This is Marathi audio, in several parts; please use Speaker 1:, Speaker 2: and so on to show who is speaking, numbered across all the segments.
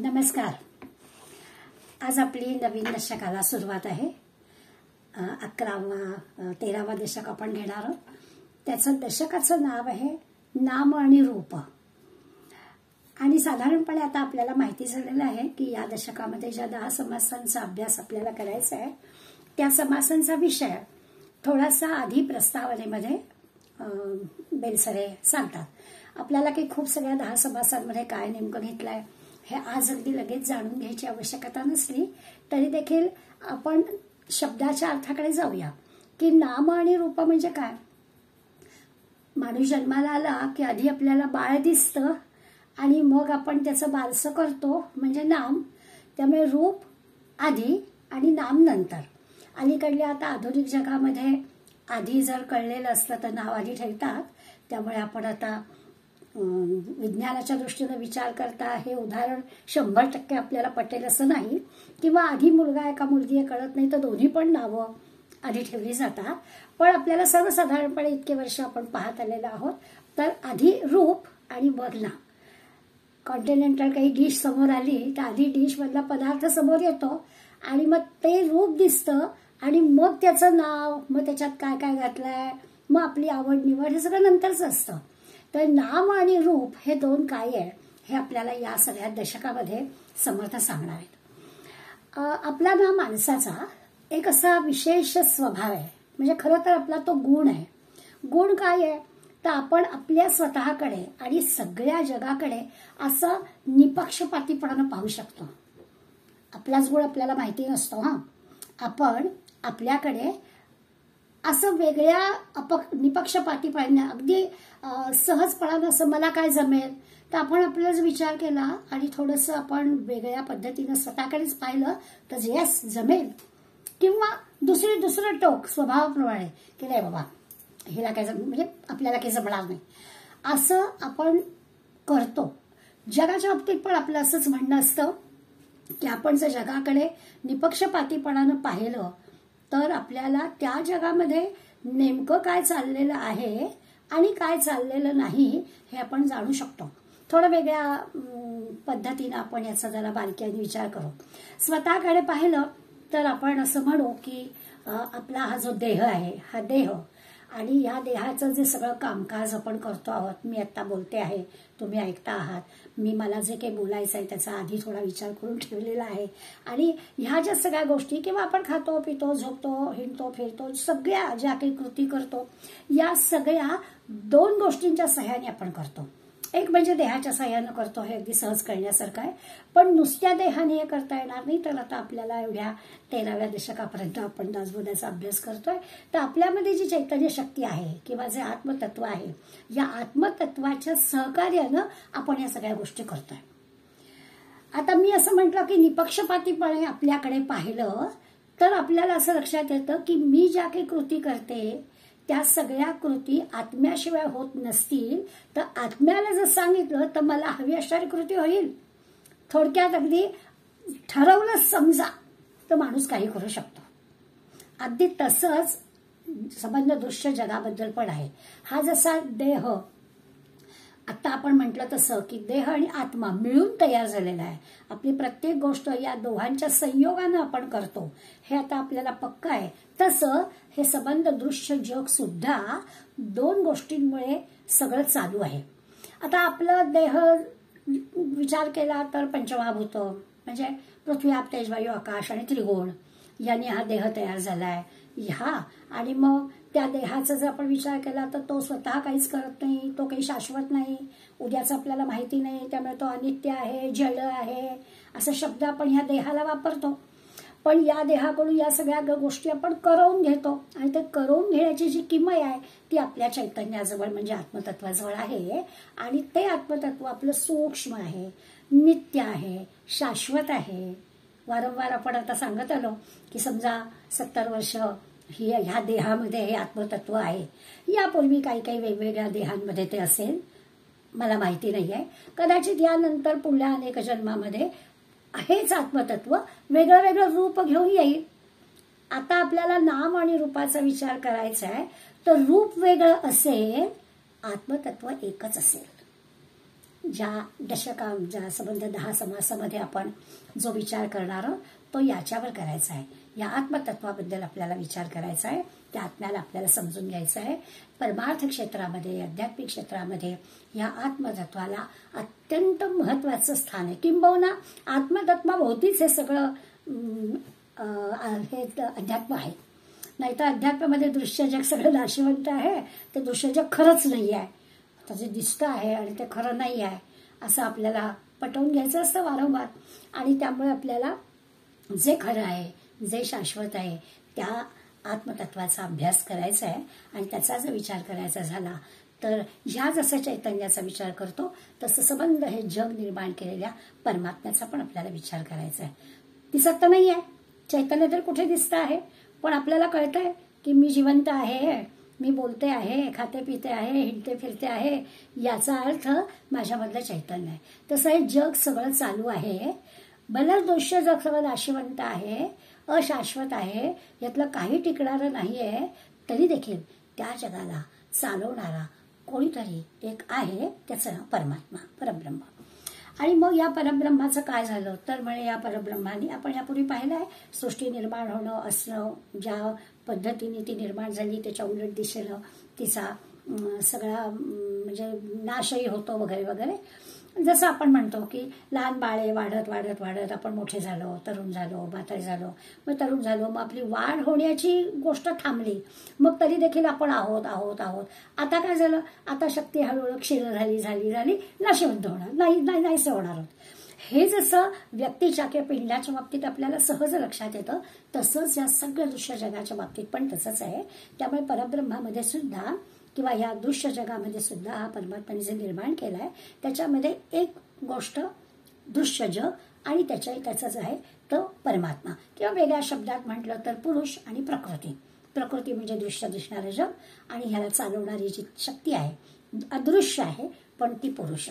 Speaker 1: नमस्कार. आज आपली नवीन दशकाला सुरुवात आहे. 13वा दशक आपण घेणार आहोत. त्याचं दशकाचं नाव आहे नाम आणि रूप. आणि साधारणपणे आता आपल्याला माहिती झालेलं आहे की या दशकामध्ये ज्या 10 समासांचा अभ्यास आपल्याला करायचा आहे त्या समासांचा विषय थोडासा आधी प्रस्तावनेमध्ये बेलसरे सांगतात. आपल्याला काही खूप सगळ्या 10 समासांमध्ये काय नेमकं घेतलंय हे आज अगदी लगेच जाणून घ्यायची आवश्यकता नसली तरी देखील आपण शब्दाच्या अर्थाकडे जाऊया की नाम आणि रूप म्हणजे काय. माणूस जन्माला आला की आधी आपल्याला बाळ दिसतं आणि मग आपण त्याचं बारसं करतो म्हणजे नाम. त्यामुळे रूप आधी आणि नाम नंतर. अलीकडल्या आता आधुनिक जगामध्ये आधी जर कळलेलं असलं तर नाव आधी ठेवतात. त्यामुळे आपण आता विज्ञानाच्या दृष्टीने विचार करता हे उदाहरण 100% आपल्याला पटेल असं नाही, किंवा आधी मुलगा आहे का मुलगी आहे कळत नाही तर दोन्ही पण नावं आधी ठेवली जातात. पण आपल्याला सर्वसाधारणपणे इतके वर्ष आपण पाहत आलेलो आहोत तर आधी रूप आणि मग नाव. कॉन्टिनेंटल काही डिश समोर आली तर आधी डिश मधला पदार्थ समोर येतो आणि मग ते रूप दिसतं आणि मग त्याचं नाव, मग त्याच्यात काय काय घातलंय, मग आपली आवड निवड हे सगळं नंतरच असतं. तर नाम आणि रूप हे दोन काय आहे हे आपल्याला या सगळ्या दशकामध्ये समर्थ सांगणार आहेत. आपला ना माणसाचा एक असा विशेष स्वभाव आहे, म्हणजे खरं तर आपला तो गुण आहे. गुण काय आहे तर आपण आपल्या स्वतःकडे आणि सगळ्या जगाकडे असं निपक्षपातीपणानं पाहू शकतो. आपलाच गुण आपल्याला माहिती नसतो. आपण आपल्याकडे असं वेगळ्या निपक्षपातीपणे अगदी सहजपणानं असं मला काय जमेल तर आपण आपलाच विचार केला आणि थोडंसं आपण वेगळ्या पद्धतीनं स्वतःकडेच पाहिलं तर येस जमेल. किंवा दुसरं टोक स्वभावाप्रमाणे की नाही बाबा हिला काय म्हणजे आपल्याला काही जमणार नाही असं आपण करतो. जगाच्या बाबतीत पण आपलं असंच म्हणणं असतं की आपण जर जगाकडे निपक्षपातीपणानं पाहिलं तर आपल्याला त्या जगामध्ये नेमकं काय चाललेलं आहे आणि काय चाललेलं नाही हे आपण जाणू शकतो. थोडं वेगळ्या पद्धतीनं आपण याचा जरा बारकाईने विचार करू. स्वतःकडे पाहिलं तर आपण असं म्हणू की आपला हा जो देह आहे हा देह आणि या देहाचं जे सगळं कामकाज आपण करतो आहोत. मी आता बोलते आहे, तुम्ही ऐकता आहात. मला जे काही बोलायचं आहे त्याचा आधी थोडा विचार करून ठेवलेला आहे. आणि ह्या ज्या सगळ्या गोष्टी किंवा आपण खातो पितो झोपतो हिंडतो फिरतो सगळ्या ज्या काही कृती करतो या सगळ्या दोन गोष्टींच्या सहाय्याने आपण करतो. एक म्हणजे देहाच्या सहाय्यानं करतो हे अगदी सहज कळण्यासारखं आहे. पण नुसत्या देहाने हे करता येणार नाही. तर आता आपल्याला एवढ्या 13व्या दशकापर्यंत आपण दासबोधाचा अभ्यास करतोय तर आपल्यामध्ये जी चैतन्य शक्ती आहे किंवा जे आत्मतत्व आहे या आत्मतत्वाच्या सहकार्यानं आपण या सगळ्या गोष्टी करतोय. आता मी असं म्हटलं की निपक्षपातीपणे आपल्याकडे पाहिलं तर आपल्याला असं लक्षात येतं की मी ज्या काही कृती करते त्या सगळ्या कृती आत्म्याशिवाय होत नसतील तर आत्म्याला जर सांगितलं तर मला हवी असणारी कृती होईल. थोडक्यात अगदी ठरवलं समजा तर माणूस काही करू शकतो. अगदी तसंच संबंध दृश्य जगाबद्दल पण आहे. हा जसा देह आता आपण म्हटलं तसं की देह आणि आत्मा मिळून तयार झालेला आहे. आपली प्रत्येक गोष्ट या दोघांच्या संयोगानं आपण करतो हे आता आपल्याला पक्क आहे. तसं हे संबंध दृश्य जग सुद्धा दोन गोष्टींमुळे सगळं चालू आहे. आता आपलं देह विचार केला तर पंचमहाभूत म्हणजे पृथ्वी आप तेज वायू आकाश आणि त्रिगुण यांनी हा देह तयार झालाय. आणि मग त्या देहाचा जर आपण विचार केला तर तो स्वतः काहीच करत नाही, तो काही शाश्वत नाही, उद्याचं आपल्याला माहिती नाही, त्यामुळे तो अनित्य आहे, जड आहे असा शब्द आपण ह्या देहाला वापरतो. पण या देहाकडून या सगळ्या गोष्टी आपण करवून घेतो आणि ते करवून घेण्याची जी किमया आहे ती आपल्या चैतन्याजवळ म्हणजे आत्मतत्वाजवळ आहे. आणि ते आत्मतत्व आपलं सूक्ष्म आहे, नित्य आहे, शाश्वत आहे. वारंवार आपण आता सांगत आलो की समजा 70 वर्ष ह्या देहामध्ये हे आत्मतत्व आहे. यापूर्वी काही वेगवेगळ्या देहांमध्ये ते असेल, मला माहिती नाही आहे. कदाचित यानंतर पुढल्या अनेक जन्मामध्ये हेच आत्मतत्व वेगळं वेगळं रूप घेऊन येईल. आता आपल्याला नाम आणि रूपाचा विचार करायचा आहे तर रूप वेगळं असेल, आत्मतत्व एकच असेल. ज्या संबंध 10 समासामध्ये आपण जो विचार करणार आहोत तो याच्यावर करायचा आहे. या आत्मतत्वाबद्दल आपल्याला विचार करायचा आहे. त्या आत्म्याला आपल्याला समजून घ्यायचं आहे. परमार्थ क्षेत्रामध्ये, आध्यात्मिक क्षेत्रामध्ये या आत्मतत्वाला अत्यंत महत्वाचं स्थान आहे. किंबहुना आत्मतत्वाभोवतीच हे सगळं हे अध्यात्म आहे. नाहीतर अध्यात्मामध्ये दृश्य जग सगळं नाशिवंत आहे. ते दृश्य जग खरंच नाही आहे. आता जे दिसतं आहे आणि ते खरं नाही आहे असं आपल्याला पटवून घ्यायचं असतं वारंवार. आणि त्यामुळे आपल्याला जे खरं आहे, जे शाश्वत आहे त्या आत्मतत्वाचा अभ्यास करायचा आहे. आणि त्याचा जर विचार करायचा झाला तर ह्या जसं चैतन्याचा विचार करतो तसं संबंध हे जग निर्माण केलेल्या परमात्म्याचा पण आपल्याला विचार करायचा आहे. दिसत तर नाही आहे, चैतन्य तर कुठे दिसतं आहे, पण आपल्याला कळतंय की मी जिवंत आहे, मी बोलते आहे, खाते पिते आहे, हिंडते फिरते आहे, याचा अर्थ माझ्यामधलं चैतन्य आहे. तसं हे जग सगळं चालू आहे. भलं दृश्य जग सगळं नाशिवंत आहे, अशाश्वत आहे, यातलं काही टिकणारं नाहीये, तरी देखील त्या जगाला चालवणारा कोणीतरी एक आहे, त्याचं नाव परमात्मा, परब्रह्म. आणि मग या परब्रह्माचं काय झालं तर म्हणे या परब्रह्माने आपण यापूर्वी पाहिलं आहे सृष्टी निर्माण होणं असणं, ज्या पद्धतीने ती निर्माण झाली त्याच्या उलट दिशेनं तिचा सगळा म्हणजे नाशही होतो वगैरे वगैरे. जसं आपण म्हणतो की लहान बाळे वाढत वाढत वाढत आपण मोठे झालो, तरुण झालो, म्हातारे झालो, मग तरुण झालो, मग आपली वाढ होण्याची गोष्ट थांबली, मग तरी देखील आपण आहोत आहोत आहोत. आता काय झालं, आता शक्ती हळूहळू क्षीण झाली नाशिवंत होणार नाहीसं होणार आहोत. हे जसं व्यक्तीच्या किंवा पिंडाच्या बाबतीत आपल्याला सहज लक्षात येतं तसंच या सगळ्या दृश्य जगाच्या बाबतीत पण तसंच आहे. त्यामुळे परब्रह्मामध्ये सुद्धा किंवा या दृश्य जगामध्ये सुद्धा हा परमात्म्याने जे निर्माण केलाय त्याच्यामध्ये एक गोष्ट दृश्य जग आणि त्याचाच आहे तो परमात्मा. किंवा वेगळ्या शब्दात म्हटलं तर पुरुष आणि प्रकृती. प्रकृती म्हणजे दृश्य दिसणारं जग आणि ह्याला चालवणारी जी शक्ती आहे अदृश्य आहे पण ती पुरुष.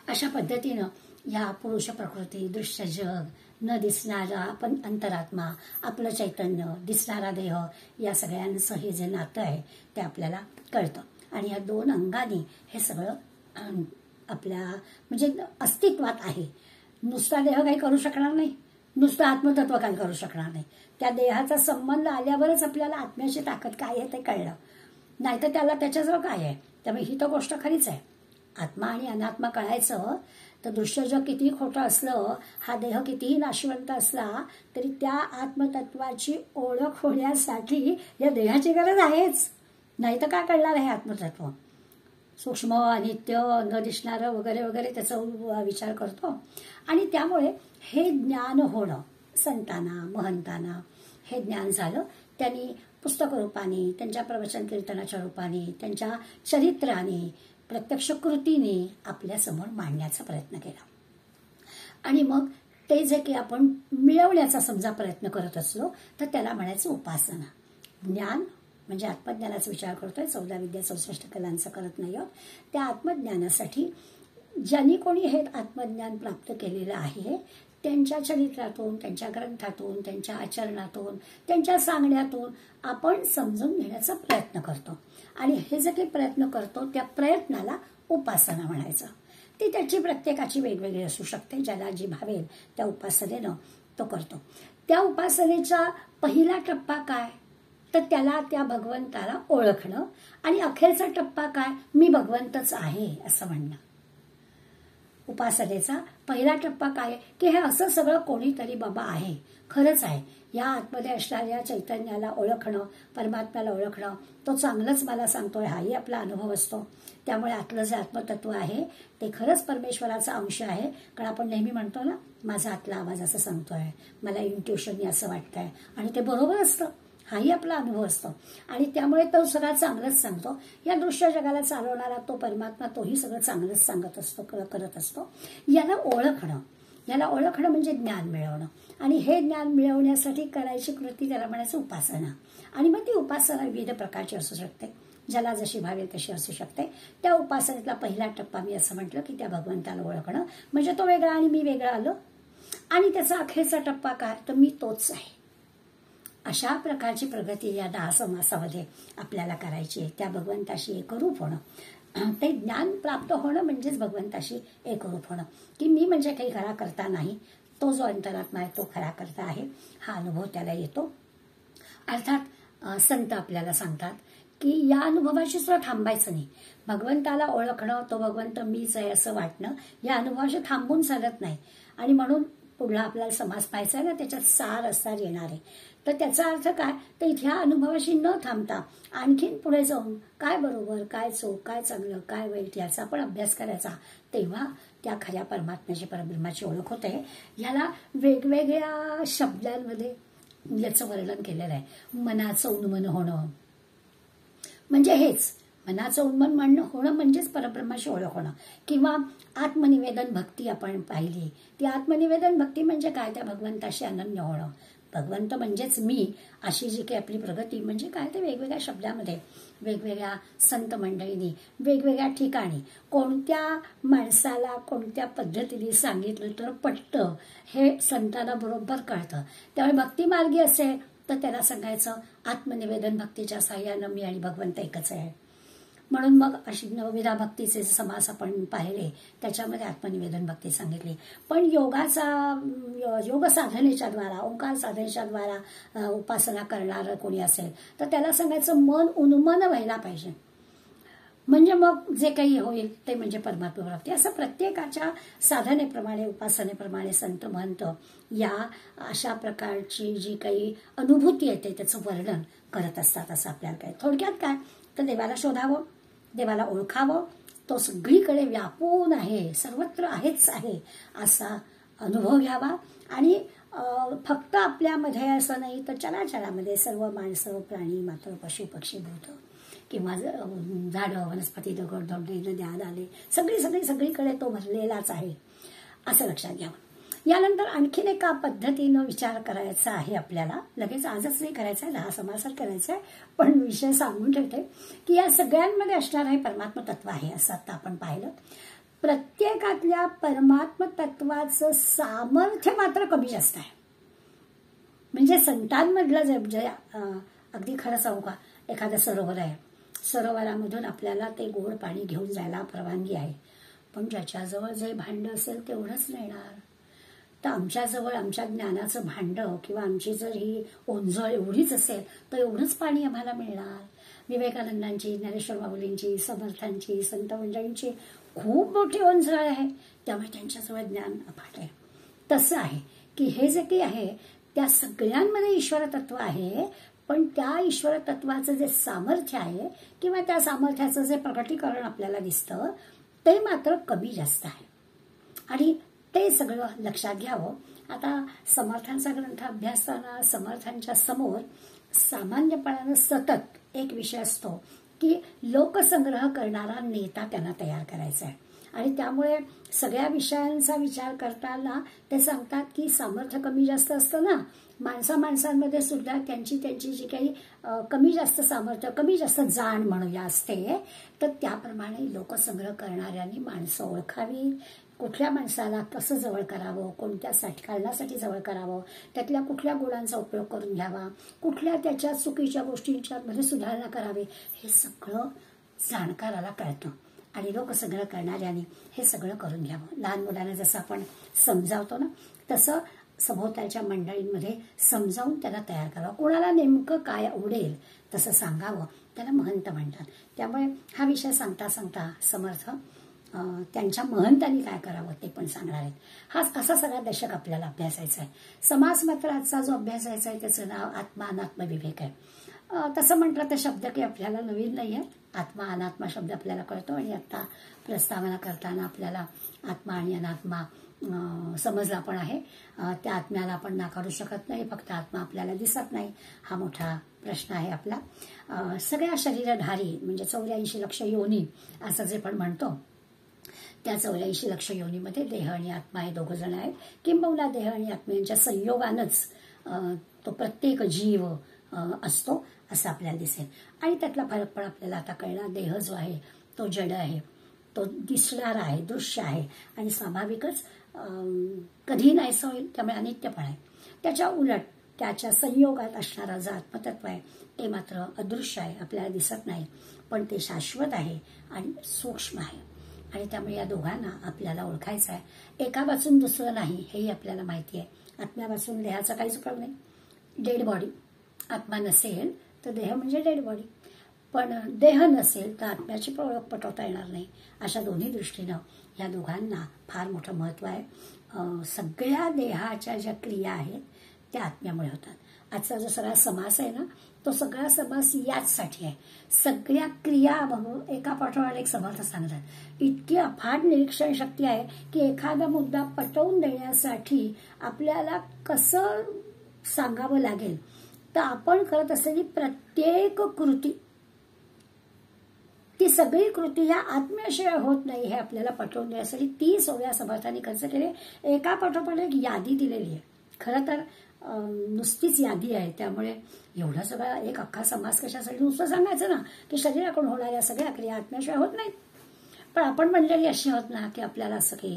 Speaker 1: अशा पद्धतीनं या पुरुष प्रकृती, दृश्य जग, न दिसणारा आपण अंतरात्मा, आपलं चैतन्य, दिसणारा देह या सगळ्यांचं हे जे नातं आहे ते आपल्याला कळतं. आणि या दोन अंगाने हे सगळं आपल्या म्हणजे अस्तित्वात आहे. नुसता देह काही करू शकणार नाही, नुसतं आत्मतत्व काही करू शकणार नाही. त्या देहाचा संबंध आल्यावरच आपल्याला आत्म्याची ताकद काय आहे ते कळलं, नाहीतर त्याला त्याच्याजवळ काय आहे. त्यामुळे ही तर गोष्ट खरीच आहे. आत्मा आणि अनात्मा कळायचं तर दृश्य जग कितीही खोटं असलं, हा देह कितीही नाशिवंत असला तरी त्या आत्मतत्वाची ओळख होण्यासाठी या देहाची गरज आहेच. नाही तर काय कळणार आहे आत्मतत्व. सूक्ष्म, अनित्य, न दिसणारं वगैरे वगैरे त्याचा विचार करतो. आणि त्यामुळे हे ज्ञान होणं संतांना, महंतांना हे ज्ञान झालं. त्यांनी पुस्तक रूपाने, त्यांच्या प्रवचन कीर्तनाच्या रूपाने, त्यांच्या चरित्राने, प्रत्यक्ष कृतीने आपल्यासमोर मांडण्याचा प्रयत्न केला. आणि मग ते जे की आपण मिळवण्याचा समजा प्रयत्न करत असलो तर त्याला म्हणायचं उपासना. ज्ञान म्हणजे आत्मज्ञानाचा विचार करतोय, 14 विद्या 64 कलांचं करत नाही आहोत. त्या आत्मज्ञानासाठी ज्यांनी कोणी हे आत्मज्ञान प्राप्त केलेलं आहे त्यांच्या चरित्रातून, त्यांच्या ग्रंथातून, त्यांच्या आचरणातून, त्यांच्या सांगण्यातून आपण समजून घेण्याचा प्रयत्न करतो. आणि हे जे काही प्रयत्न करतो त्या प्रयत्नाला उपासना म्हणायचं. ती त्याची प्रत्येकाची वेगवेगळी असू शकते. ज्याला जी भावेल त्या उपासनेनं तो करतो. त्या उपासनेचा पहिला टप्पा काय तर त्याला त्या भगवंताला ओळखणं. आणि अखेरचा टप्पा काय, मी भगवंतच आहे असं म्हणणं. उपासनेचा पहिला टप्पा काय की हे असं सगळं कोणीतरी बाबा आहे, खरंच आहे. या आतमध्ये असणाऱ्या चैतन्याला ओळखणं, परमात्म्याला ओळखणं, तो चांगलंच मला सांगतोय हाही आपला अनुभव असतो. त्यामुळे आतलं जे आत्मतत्व आहे ते खरंच परमेश्वराचा अंश आहे. कारण आपण नेहमी म्हणतो ना, माझा आतला आवाज असं सांगतोय, मला इंट्युशननी असं वाटतंय, आणि ते बरोबर असतं. हाही आपला अनुभव असतो. आणि त्यामुळे तो सगळा चांगलंच सांगतो. या दृश्य जगाला चालवणारा तो परमात्मा तोही सगळं चांगलंच सांगत असतो, करत असतो. याला ओळखणं म्हणजे ज्ञान मिळवणं. आणि हे ज्ञान मिळवण्यासाठी करायची कृती त्याला म्हणायचं उपासना. आणि मग ती उपासना विविध प्रकारची असू शकते, ज्याला जशी भावेल तशी असू शकते. त्या उपासनेतला पहिला टप्पा मी असं म्हटलं की त्या भगवंताला ओळखणं म्हणजे तो वेगळा आणि मी वेगळं आलो. आणि त्याचा अखेरचा टप्पा काय तर मी तोच आहे. अशा प्रकारची प्रगती या 10 समासामध्ये आपल्याला करायची आहे. त्या भगवंताशी एकरूप होणं ते ज्ञान प्राप्त होणं म्हणजेच भगवंताशी एकरूप होणं, की मी म्हणजे काही खरा करता नाही, तो जो अंतरात्मा आहे तो खरा करता आहे, हा अनुभव त्याला येतो. अर्थात संत आपल्याला सांगतात की या अनुभवाशी सुद्धा थांबायचं नाही. भगवंताला ओळखणं, तो भगवंत मीच आहे असं वाटणं, या अनुभवाशी थांबून चालत नाही. आणि म्हणून पुढला आपल्याला समाज पाहायचा आहे ना, त्याच्यात सार असार येणार आहे. तर त्याचा अर्थ काय, तर ह्या अनुभवाशी न थांबता आणखीन पुढे जाऊन काय बरोबर, काय चूक, काय चांगलं, काय वाईट याचा पण अभ्यास करायचा. तेव्हा त्या खऱ्या परमात्म्याची, परब्रह्माची ओळख होते. ह्याला वेगवेगळ्या शब्दांमध्ये याचं वर्णन केलेलं आहे. मनाचं उन्मन होणं म्हणजे हेच, मनाचं उन्मन होणं म्हणजेच परब्रह्माशी ओळख होणं. किंवा आत्मनिवेदन भक्ती आपण पाहिली. ती आत्मनिवेदन भक्ती म्हणजे काय, त्या भगवंताशी अनन्य होणं. भगवंत म्हणजेच मी, अशी जी काही आपली प्रगती म्हणजे काय, ते वेगवेगळ्या शब्दामध्ये वेगवेगळ्या संत मंडळींनी वेगवेगळ्या ठिकाणी कोणत्या माणसाला कोणत्या पद्धतीने सांगितलं तर पटतं, हे संतांना बरोबर कळतं. त्यामुळे भक्तिमार्गी असेल तर त्याला सांगायचं आत्मनिवेदन भक्तीच्या साह्यानं मी आणि भगवंत एकच आहे. म्हणून मग अशी नवविधा भक्तीचे समास आपण पाहिले, त्याच्यामध्ये आत्मनिवेदन भक्ती सांगितली. पण योग साधनेच्या द्वारा, ओंकार साधनेच्या द्वारा उपासना करणारं कोणी असेल तर त्याला सांगायचं मन उन्मन व्हायला पाहिजे, म्हणजे मग जे काही होईल ते म्हणजे परमात्मा प्राप्ती. असं प्रत्येकाच्या साधनेप्रमाणे, उपासनेप्रमाणे संत महंत या अशा प्रकारची जी काही अनुभूती येते त्याचं वर्णन करत असतात. असं आपल्याला काय, थोडक्यात काय, तर देवाला शोधावं, देवाला ओळखावं, तो सगळीकडे व्यापून आहे, सर्वत्र आहेच आहे असा अनुभव घ्यावा. आणि फक्त आपल्यामध्ये असं नाही तर चराचरामध्ये सर्व माणसं, प्राणी, मात्र, पशु, पक्षी, भूत किंवा झाडं, वनस्पती, दगड, धोंडे, नद्या, नाले सगळीकडे तो भरलेलाच आहे असं लक्षात घ्यावं. यानंतर आणखीन एका पद्धतीनं विचार करायचा आहे आपल्याला. लगेच आजच नाही करायचा आहे, 10 समासात करायचा आहे, पण विषय सांगून ठेवते की या सगळ्यांमध्ये असणारं हे परमात्म तत्व आहे. असं आता आपण पाहिलं, प्रत्येकातल्या परमात्म तत्वाचं सामर्थ्य मात्र कमी जास्त आहे. म्हणजे संतांमधलं जे अगदी खरं सांगू का, एखादं सरोवर आहे, सरोवरामधून आपल्याला ते गोड पाणी घेऊन जायला परवानगी आहे, पण ज्याच्याजवळ जे भांड असेल तेवढंच नेणार. तर आमच्याजवळ आमच्या ज्ञानाचं भांडं किंवा आमची जर ही ओंजळ एवढीच असेल तर एवढंच पाणी आम्हाला मिळणार. विवेकानंदांची, ज्ञानेश्वर माऊलींची, समर्थांची, संत मंडळींची खूप मोठी ओंजळ आहे, त्यामुळे त्यांच्याजवळ ज्ञान अफाट आहे. तसं आहे की हे जे काही आहे त्या सगळ्यांमध्ये ईश्वर तत्व आहे, पण त्या ईश्वर तत्वाचं जे सामर्थ्य आहे किंवा त्या सामर्थ्याचं जे प्रकटीकरण आपल्याला दिसतं ते मात्र कमी जास्त आहे. आणि ते सगळं लक्षात घ्यावं. आता समर्थांचा ग्रंथ अभ्यासताना समर्थांच्या समोर सामान्यपणानं सतत एक विषय असतो की लोकसंग्रह करणारा नेता त्यांना तयार करायचा आहे. आणि त्यामुळे सगळ्या विषयांचा विचार करताना ते सांगतात की सामर्थ्य कमी जास्त असतं ना, माणसांमध्ये सुद्धा त्यांची जी काही कमी जास्त सामर्थ्य, कमी जास्त जाण म्हणूया असते, तर त्याप्रमाणे लोकसंग्रह करणाऱ्यांनी माणसं ओळखावी. कुठल्या माणसाला कसं जवळ करावं, कोणत्या कारणासाठी जवळ करावं, त्यातल्या कुठल्या गुणांचा उपयोग करून घ्यावा, कुठल्या त्याच्या चुकीच्या गोष्टींच्या मध्ये सुधारणा करावी, हे सगळं जाणकाराला कळतं. आणि लोकसंग्रह करणाऱ्यांनी हे सगळं करून घ्यावं. लहान मुलांना जसं आपण समजावतो ना, तसं सभोवतालच्या मंडळींमध्ये समजावून त्याला तयार करावं. कोणाला नेमकं काय आवडेल तसं सांगावं, त्याला महंत म्हणतात. त्यामुळे हा विषय सांगता सांगता समर्थ त्यांच्या महंतांनी काय करावं ते पण सांगणार आहेत. हा असा सगळा दशक आपल्याला अभ्यासायचा आहे. समास मात्र आजचा जो अभ्यासायचा आहे त्याचं नाव आत्मा अनात्म विवेक आहे. तसं म्हटलं तर शब्द काही आपल्याला नवीन नाही आहे. आत्मा अनात्मा शब्द आपल्याला कळतो आणि आता प्रस्तावना करताना आपल्याला आत्मा आणि अनात्मा समजला पण आहे. त्या आत्म्याला आपण नाकारू शकत नाही, फक्त आत्मा आपल्याला दिसत नाही, हा मोठा प्रश्न आहे आपला. सगळ्या शरीरधारी म्हणजे 84 लक्ष योनी असं जे पण म्हणतो, त्या 84 लक्ष योनीमध्ये देह आणि आत्मा हे दोघं जण आहेत. किंबहुना देह आणि आत्म्यांच्या संयोगानंच तो प्रत्येक जीव असतो असं आपल्याला दिसेल. आणि त्यातला फरक पण आपल्याला आता कळला. देह जो आहे तो जड आहे, तो दिसणारा आहे, दृश्य आहे आणि स्वाभाविकच कधी नाहीसं होईल, त्यामुळे अनित्य पण आहे. त्याच्या उलट त्याच्या संयोगात असणारा जो आत्मतत्व आहे ते मात्र अदृश्य आहे, आपल्याला दिसत नाही, पण ते शाश्वत आहे आणि सूक्ष्म आहे. आणि त्यामुळे या दोघांना आपल्याला ओळखायचं आहे. एकापासून दुसरं नाही हेही आपल्याला माहिती आहे. आत्म्यापासून देहाचा काहीच उपयोग नाही. डेड बॉडी, आत्मा नसेल तर देह म्हणजे डेड बॉडी, पण देह नसेल तर आत्म्याची ओळख पटवता येणार नाही. अशा दोन्ही दृष्टीनं या दोघांना फार मोठं महत्त्व आहे. सगळ्या देहाच्या ज्या क्रिया आहेत त्या आत्म्यामुळे होतात. आजचा जो सगळा समास आहे ना, तो सगळा समास याचसाठी आहे. सगळ्या क्रिया बघू एका पाठोपाठ एक समर्थ सांगतात. इतकी अफाट निरीक्षण शक्ती आहे की एखादा मुद्दा पटवून देण्यासाठी आपल्याला कसं सांगावं लागेल, तर आपण करत असलेली प्रत्येक कृती, ती सगळी कृती ह्या आत्म्याशिवाय होत नाही हे आपल्याला पटवून देण्यासाठी 30 ओव्या समर्थांनी खर्च केले. एका पाठोपाठ एक यादी दिलेली आहे. खरं तर नुसतीच यादी आहे, त्यामुळे एवढा सगळा एक अख्खा समास कशासाठी. नुसतं सांगायचं ना की शरीराकडून होणाऱ्या सगळ्या क्रिया आत्म्याशिवाय होत नाहीत, पण आपण मंडळी अशी होत ना की आपल्याला असं की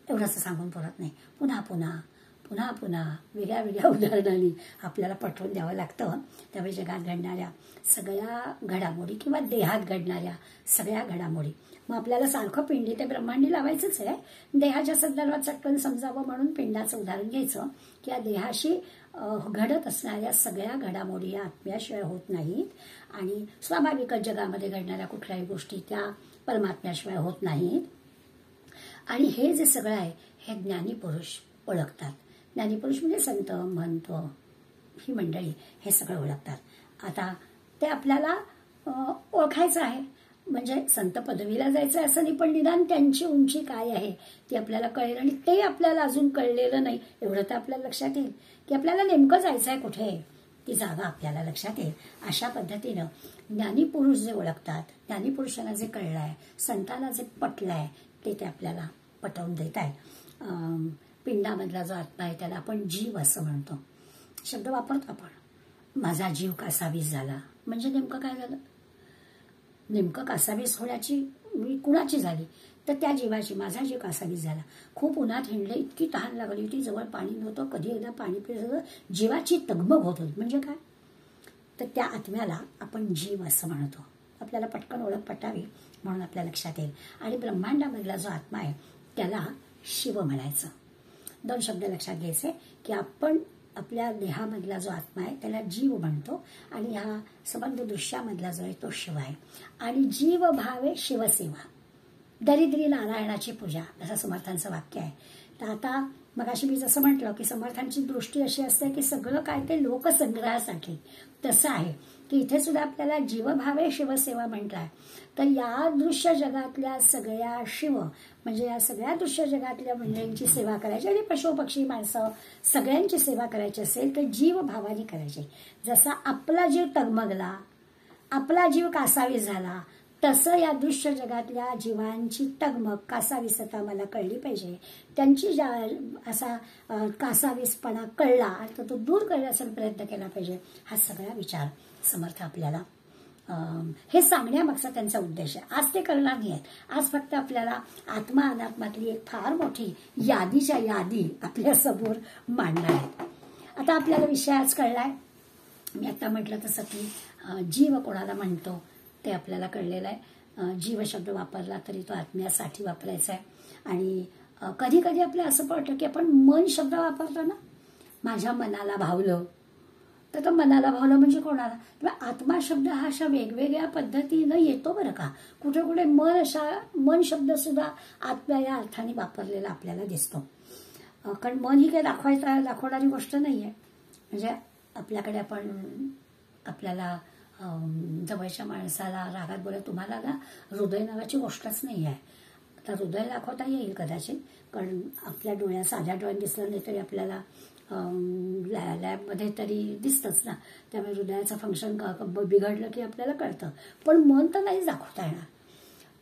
Speaker 1: एवढंसं सांगून पुरत नाही. पुन्हा पुन्हा पुन्हा पुन्हा वेगळ्या वेगळ्या उदाहरणांनी आपल्याला पटवून द्यावं लागतं. त्यामुळे जगात घडणाऱ्या सगळ्या घडामोडी किंवा देहात घडणाऱ्या सगळ्या घडामोडी मग आपल्याला सारखं पिंडी ते ब्रह्मांडी लावायचंच आहे. देहाच्या संदर्भात चटकन समजावं म्हणून पिंडाचं उदाहरण घ्यायचं की या देहाशी घडत असणाऱ्या सगळ्या घडामोडी या आत्म्याशिवाय होत नाहीत आणि स्वाभाविकच जगामध्ये घडणाऱ्या कुठल्याही गोष्टी त्या परमात्म्याशिवाय होत नाहीत. आणि हे जे सगळं आहे हे ज्ञानी पुरुष ओळखतात. ज्ञानी पुरुष म्हणजे संत, महंत ही मंडळी हे सगळं ओळखतात. आता ते आपल्याला ओळखायचं आहे. म्हणजे संत पदवीला जायचं असं नाही, पण निदान त्यांची उंची काय आहे ती आपल्याला कळेल. आणि ते आपल्याला अजून कळलेलं नाही एवढं तर आपल्याला लक्षात येईल की आपल्याला नेमकं जायचं आहे कुठे, ती जागा आपल्याला लक्षात येईल. अशा पद्धतीनं ज्ञानी पुरुष जे ओळखतात, ज्ञानी पुरुषांना जे कळलं आहे, संतांना जे पटलं आहे ते आपल्याला पटवून देत आहे. पिंडामधला जो आत्मा आहे त्याला आपण जीव असं म्हणतो. शब्द वापरतो आपण. माझा जीव कासावीस झाला म्हणजे नेमकं काय झालं? नेमकं कासावीस होण्याची मी कुणाची झाली तर त्या जीवाची. माझा जीव कासावीस झाला. खूप उन्हात हिंडले, इतकी तहान लागली होती, जवळ पाणी नव्हतं, कधी एकदा पाणी पिलं, जीवाची तगमग होत होती. म्हणजे काय तर त्या आत्म्याला आपण जीव असं म्हणतो. आपल्याला पटकन ओळख पटावी म्हणून आपल्या लक्षात येईल. आणि ब्रह्मांडामधला जो आत्मा आहे त्याला शिव म्हणायचं. 2 शब्द लक्षात घ्यायचे की आपण आपल्या देहामधला जो आत्मा आहे त्याला जीव म्हणतो आणि ह्या संबंध दृश्यामधला जो आहे तो शिव आहे. आणि जीव भावे शिवसेवा, दरिद्री नारायणाची पूजा, असं समर्थांचं वाक्य आहे. तर आता मगाशी मी जसं म्हटलं की समर्थांची दृष्टी अशी असते की सगळं काय ते लोकसंग्रहासाठी. तसं आहे की इथे सुद्धा आपल्याला जीवभावे शिवसेवा म्हटलंय. तर या दृश्य जगातल्या सगळ्या शिव म्हणजे या सगळ्या दृश्य जगातल्या मंडळींची सेवा करायची आणि पशु पक्षी माणसं सगळ्यांची सेवा करायची असेल तर जीवभावाने करायची. जसा आपला जीव तगमगला, आपला जीव कासावीस झाला, तसं या दृश्य जगातल्या जीवांची तगमग कासावीसता मला कळली पाहिजे. त्यांची ज्या असा कासावीसपणा कळला तर तो दूर करण्याचा प्रयत्न केला पाहिजे. हा सगळा विचार समर्थ आपल्याला हे सांगण्यामागचा त्यांचा उद्देश आहे. आज ते करणार नाही आहेत. आज फक्त आपल्याला आत्मा अनात्मातली एक फार मोठी यादीच्या यादी आपल्या समोर मांडणार आहे. आता आपल्याला विषय आज कळलाय. मी आता म्हटलं तसं की जीव कोणाला म्हणतो ते आपल्याला कळलेलं आहे. जीव शब्द वापरला तरी तो आत्म्यासाठी वापरायचा आहे. आणि कधी कधी आपल्याला असं पडतं की आपण मन शब्द वापरतो ना, माझ्या मनाला भावलं, तर मनाला भावलं म्हणजे कोणाला. किंवा आत्मा शब्द हा अशा वेगवेगळ्या पद्धतीनं येतो बरं का. कुठे कुठे मन शब्द सुद्धा आत्म्या या अर्थाने वापरलेला आपल्याला दिसतो. कारण मन ही काही दाखवणारी गोष्ट नाहीये. म्हणजे आपल्याकडे आपण आपल्याला जवळच्या माणसाला रागात बोलत, तुम्हाला ना हृदय नावाची गोष्टच नाही आहे. आता हृदय दाखवता येईल कदाचित, कारण आपल्या डोळ्या साध्या डोळ्यात दिसलं नाही तरी आपल्याला लॅबमध्ये तरी दिसतंच ना. त्यामुळे हृदयाचं फंक्शन बिघडलं की आपल्याला कळतं. पण मन तर नाहीच दाखवता येणार.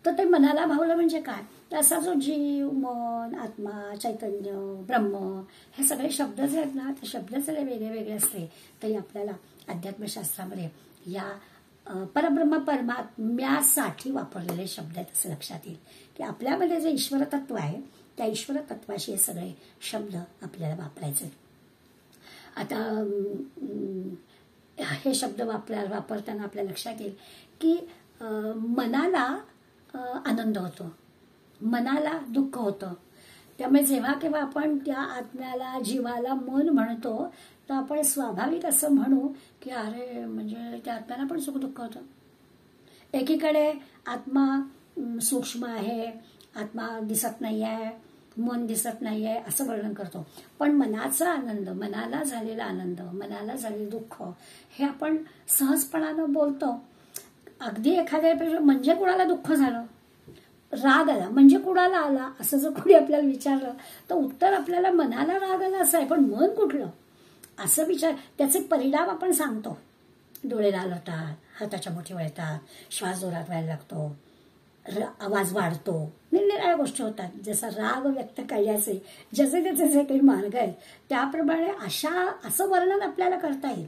Speaker 1: तर ते मनाला भावलं म्हणजे काय, तर असा जो जीव, मन, आत्मा, चैतन्य, ब्रह्म हे सगळे शब्द जे आहेत ना, ते शब्द जरी वेगळे वेगळे असले तरी आपल्याला अध्यात्मशास्त्रामध्ये या परब्रह्म परमात्म्यासाठी वापरलेले शब्द आहेत असं लक्षात येईल. की आपल्यामध्ये जे ईश्वर तत्व आहे त्या ईश्वर तत्वाशी हे सगळे शब्द आपल्याला वापरायचे. आता हे शब्द वापरताना आपल्या लक्षात येईल की मनाला आनंद होतो, मनाला दुःख होतं. त्यामुळे जेव्हा केव्हा आपण त्या आत्म्याला, जीवाला मन म्हणतो, तर आपण स्वाभाविक असं म्हणू की अरे म्हणजे त्या आत्म्याला पण सुख दुःख होतं. एकीकडे आत्मा सूक्ष्म आहे, आत्मा दिसत नाही आहे, मन दिसत नाही आहे असं वर्णन करतो. पण मनाचा आनंद, मनाला झालेला आनंद, मनाला झालेलं दुःख हे आपण सहजपणानं बोलतो. अगदी एखाद्या म्हणजे कुणाला दुःख झालं, राग आला म्हणजे कुणाला आला असं जर कोणी आपल्याला विचारलं तर उत्तर आपल्याला मनाला राग आला असं आहे, पण मन कुठलं असं विचार, त्याचे परिणाम आपण सांगतो. डोळे लाल होतात, हाताच्या मुठी वळतात, श्वास जोरात व्हायला लागतो, आवाज वाढतो, निरनिराळ्या गोष्टी होतात. जसा राग व्यक्त करण्याचे जसे त्याचे जे काही मार्ग आहेत त्याप्रमाणे असं वर्णन आपल्याला करता येईल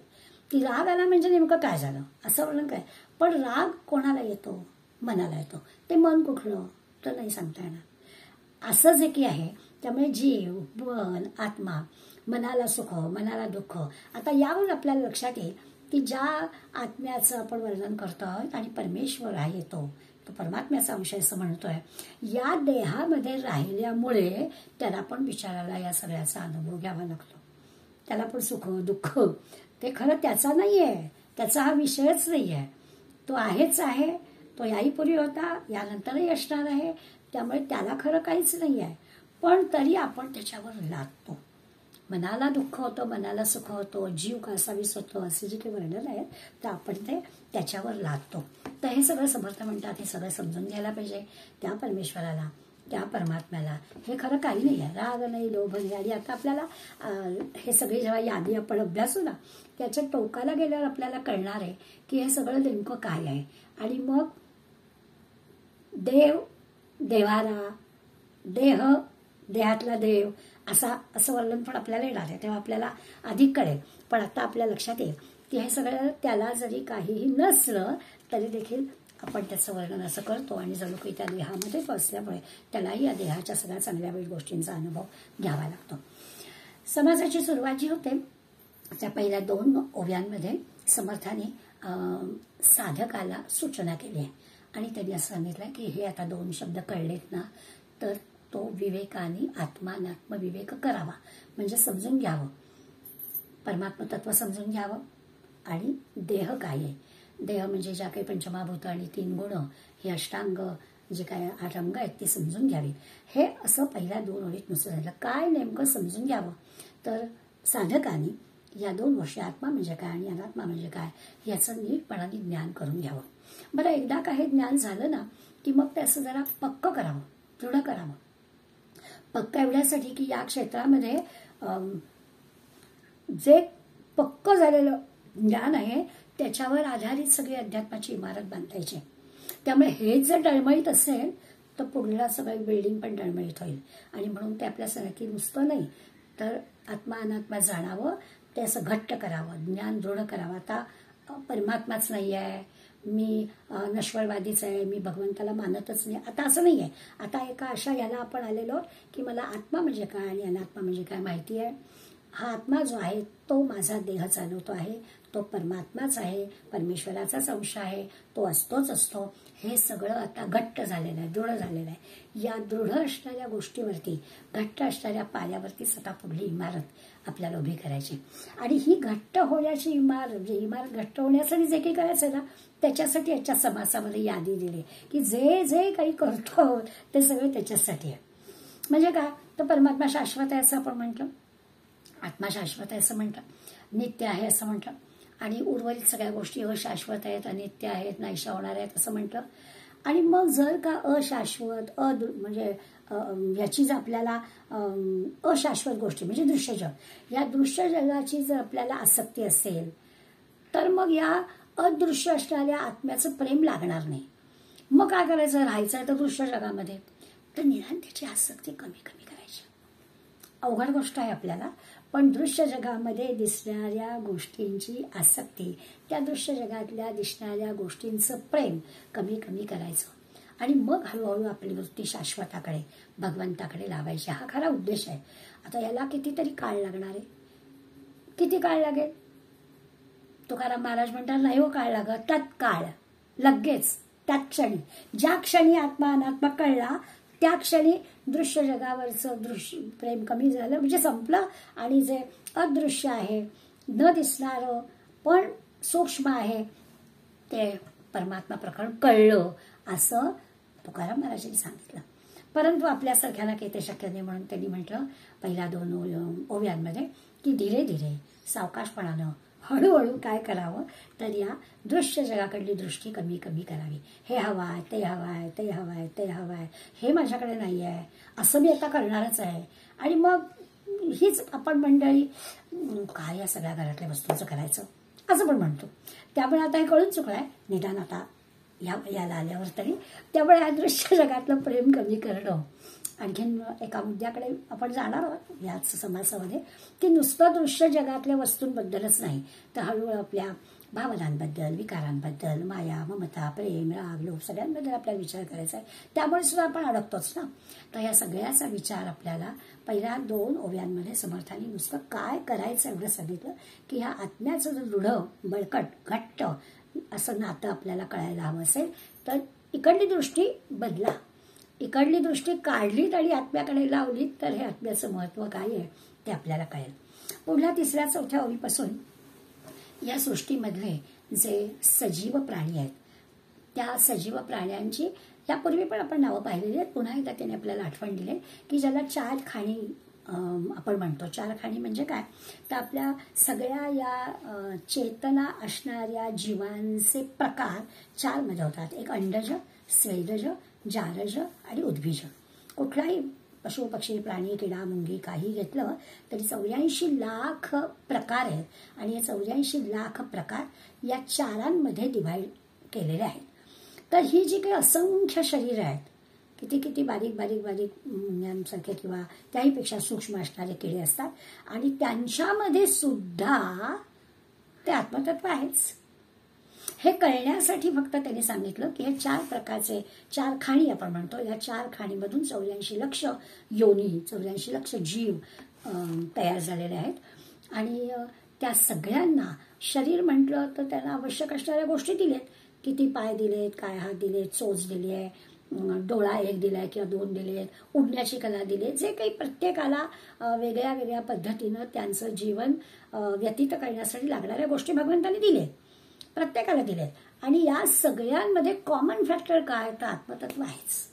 Speaker 1: की राग आला म्हणजे नेमकं काय झालं असं वर्णन काय. पण राग कोणाला येतो, मनाला येतो. ते मन कुठलं तर नाही सांगता येणार. असं जे की आहे, त्यामुळे जीव, मन, आत्मा, मनाला सुख, मनाला दुःख. आता यावरून आपल्याला लक्षात येईल की ज्या आत्म्याचं आपण वर्णन करतो आहोत आणि परमेश्वर आहे तो परमात्म्याचा अंश असं म्हणतोय, या देहामध्ये राहिल्यामुळे त्याला पण बिचाराला या सगळ्याचा अनुभव घ्यावा लागतो. त्याला पण सुख दुःख ते खरं त्याचा नाहीये, त्याचा हा विषयच नाहीये. तो आहेच आहे, तो याहीपूर्वी होता, यानंतरही असणार आहे. त्यामुळे त्याला खरं काहीच नाही आहे. पण तरी आपण त्याच्यावर लादतो. मनाला दुःख होतं, मनाला सुख होतं, जीव कासावीस होतो, असे जे काही वर्णन आहेत तर आपण ते त्याच्यावर लादतो. तर हे सगळं समर्थ म्हणतात, हे सगळं समजून घ्यायला पाहिजे. त्या परमेश्वराला, त्या परमात्म्याला हे खरं काही नाही आहे. राग नाही, लोभ नाही. आणि आता आपल्याला हे सगळे जेव्हा यादी आपण अभ्यासू ना, त्याच्या टोकाला गेल्यावर आपल्याला कळणार आहे की हे सगळं नेमकं काय आहे. आणि मग देव, देवाला, देह, देहातला देव असं वर्णन पण आपल्याला येणार आहे. तेव्हा आपल्याला अधिक कळेल. पण आता आपल्या लक्षात येईल की हे सगळं त्याला जरी काहीही नसलं तरी देखील आपण त्याचं वर्णन असं करतो. आणि जणू काही त्या देहामध्ये असल्यामुळे त्यालाही या देहाच्या सगळ्या चांगल्या वाईट गोष्टींचा अनुभव घ्यावा लागतो. समाजाची सुरुवात जी होते त्या पहिल्या 2 ओव्यांमध्ये समर्थाने साधकाला सूचना केली आहे. आणि त्यांनी असं सांगितलं की हे आता 2 शब्द कळलेत ना, तर तो विवेकाने आत्मविवेक करावा. म्हणजे समजून घ्यावं, परमात्म तत्व समजून घ्यावं. आणि देह काय आहे, देह म्हणजे ज्या काही पंचमहाभूत आणि 3 गुण, हे अष्टांग, जे काय 8 अंग आहेत ते समजून घ्यावीत. हे असं पहिल्या 2 ओळीत नुसतं झालं. काय नेमकं समजून घ्यावं, तर साधकाने या 2 गोष्टी, आत्मा म्हणजे काय आणि अनात्मा म्हणजे काय, याचं नीटपणाने ज्ञान करून घ्यावं. बरं, एकदा का हे ज्ञान झालं ना की मग ते असं जरा पक्क करावं, दृढ करावं. पक्क एवढ्यासाठी की या क्षेत्रामध्ये जे पक्क झालेलं ज्ञान आहे त्याच्यावर आधारित सगळी अध्यात्माची इमारत बांधायची. त्यामुळे हे जर डळमळीत असेल तर पुढला सगळं बिल्डिंग पण डळमळीत होईल. आणि म्हणून ते आपल्यासाठी नुसतं नाही तर आत्मा अनात्मा जाणावं, ते असं घट्ट करावं, ज्ञान दृढ करावं. आता परमात्माच नाही आहे, मी नश्वरवादीच आहे, मी भगवंताला मानतच नाही, आता असं नाही आहे. आता एका अशा याला आपण आलेलो की मला आत्मा म्हणजे काय आणि अनात्मा म्हणजे काय माहिती आहे. हा आत्मा जो आहे तो माझा देह चालवतो आहे, तो परमात्माच आहे, परमेश्वराचाच अंश आहे, तो असतोच असतो. हे सगळं आता घट्ट झालेलं आहे, दृढ झालेलं आहे. या दृढ असणाऱ्या गोष्टीवरती, घट्ट असणाऱ्या पायावरतीच आता पुढली इमारत आपल्याला उभी करायची. आणि ही घट्ट होण्याची इमारत घट्ट होण्यासाठी जे काही करायचं ना, त्याच्यासाठी याच्या समासामध्ये यादी दिली की जे जे काही करतो ते सगळं त्याच्यासाठी आहे. म्हणजे काय, तर परमात्मा शाश्वत आहे असं आपण म्हटलं, आत्मा शाश्वत आहे असं म्हटलं, नित्य आहे असं म्हटलं, आणि उर्वरित सगळ्या गोष्टी अशाश्वत आहेत, अनित्य आहेत, नाहीशा होणार आहेत असं म्हटलं. आणि मग जर का अशाश्वत म्हणजे याची जर आपल्याला अशाश्वत गोष्टी म्हणजे दृश्य जग, या दृश्य जगाची जर आपल्याला आसक्ती असेल तर मग या अदृश्य असणाऱ्या आत्म्याचं प्रेम लागणार नाही. मग काय करायचं, राहायचं आहे तर दृश्य जगामध्ये, तर निदान त्याची आसक्ती कमी कमी करायची. अवघड गोष्ट आहे आपल्याला, पण दृश्य जगामध्ये दिसणाऱ्या गोष्टींची आसक्ती, त्या दृश्य जगातल्या दिसणाऱ्या गोष्टींचं प्रेम कमी कमी करायचं. आणि मग हळूहळू आपली वृत्ती शाश्वताकडे, भगवंताकडे लावायची. हा खरा उद्देश आहे. आता याला कितीतरी काळ लागणार आहे. किती काळ लागेल, तुकाराम महाराज म्हणतात नाही हो काळ लागत, तत्काळ, लगेच त्याच क्षणी, ज्या क्षणी आत्मा अनात्मा कळला त्या क्षणी दृश्य जगावरचं दृश्य प्रेम कमी झालं, म्हणजे संपलं. आणि जे अदृश्य आहे, न दिसणारं पण सूक्ष्म आहे, ते परमात्मा प्रकरण कळलं, असं तुकाराम महाराजांनी सांगितलं. परंतु आपल्यासारख्याला काही ते शक्य नाही, म्हणून त्यांनी म्हटलं पहिल्या 2 ओव्यांमध्ये की धीरे धीरे सावकाशपणानं हळूहळू काय करावं, तर या दृश्य जगाकडली दृष्टी कमी कमी करावी. हे हवं आहे, ते हवं आहे, ते हवं आहे, ते हवं आहे, हे माझ्याकडे नाही आहे, असं मी आता करणारच आहे. आणि मग हीच आपण मंडळी काय या सगळ्या घरातल्या वस्तूंचं करायचं असं पण म्हणतो. त्यामुळे आता हे कळून चुकलंय, निदान आता याला आल्यावर तरी. त्यामुळे या दृश्य जगातलं प्रेम कमी करणं. आणखीन एका मुद्द्याकडे आपण जाणार आहोत याच समासामध्ये, की नुसतं दृश्य जगातल्या वस्तूंबद्दलच नाही, तर हळूहळू आपल्या भावनांबद्दल, विकारांबद्दल, माया, ममता, प्रेम, राग, लोभ सगळ्यांबद्दल आपल्याला विचार करायचा आहे. त्यामुळे सुद्धा आपण अडकतोच ना. तर या सगळ्याचा विचार आपल्याला पहिल्या 2 ओव्यांमध्ये समर्थांनी नुसतं काय करायचं एवढं सांगितलं, की ह्या आत्म्याचं जर दृढ, बळकट, घट्ट असं नातं आपल्याला कळायला हवं असेल, तर इकडली दृष्टी बदला. इकडली दृष्टी काढलीत आणि आत्म्याकडे लावलीत, तर हे आत्म्याचं महत्व काय आहे ते आपल्याला कळेल. पुढल्या 3-4 ओळीपासून या सृष्टीमधले जे सजीव प्राणी आहेत, त्या सजीव प्राण्यांची यापूर्वी पण आपण नावं पाहिलेली आहेत. पुन्हा एकदा त्याने आपल्याला आठवण दिली की ज्याला 4 खाणी आपण म्हणतो. 4 खाणी म्हणजे काय, तर आपल्या सगळ्या या चेतना असणाऱ्या जीवांचे प्रकार 4 मध्ये होतात. एक अंडज, स्वेदज, जारज आणि उद्भिज. कुठलाही पशु, पक्षी, प्राणी, किडा, मुंगी काही घेतलं तरी 84 लाख प्रकार आहेत. आणि हे 84 लाख प्रकार या 4मध्ये डिव्हाइड केलेले आहेत. तर ही जी काही असंख्य शरीर आहेत, किती किती बारीक बारीक बारीक मुंग्यांसारखे किंवा त्याहीपेक्षा सूक्ष्म असणारे किडे असतात, आणि त्यांच्यामध्ये सुद्धा ते आत्मतत्व आहेच. हे कळण्यासाठी फक्त त्यांनी सांगितलं की हे 4 प्रकारचे 4 खाणी आपण म्हणतो, या 4 खाणीमधून 84 लक्ष योनी, 84 लक्ष जीव तयार झालेले आहेत. आणि त्या सगळ्यांना शरीर म्हटलं तर त्यांना आवश्यक असणाऱ्या गोष्टी दिलेत. किती पाय दिलेत, काय हात दिलेत, चोच दिली आहे, डोळा 1 दिलाय किंवा 2 दिलेत, उडण्याची कला दिली, जे काही प्रत्येकाला वेगळ्या वेगळ्या पद्धतीनं त्यांचं जीवन व्यतीत करण्यासाठी लागणाऱ्या गोष्टी भगवंतांनी दिलेत, प्रत्येकाला दिलेत. आणि या सगळ्यांमध्ये कॉमन फॅक्टर काय, तर आत्मतत्व आहेच,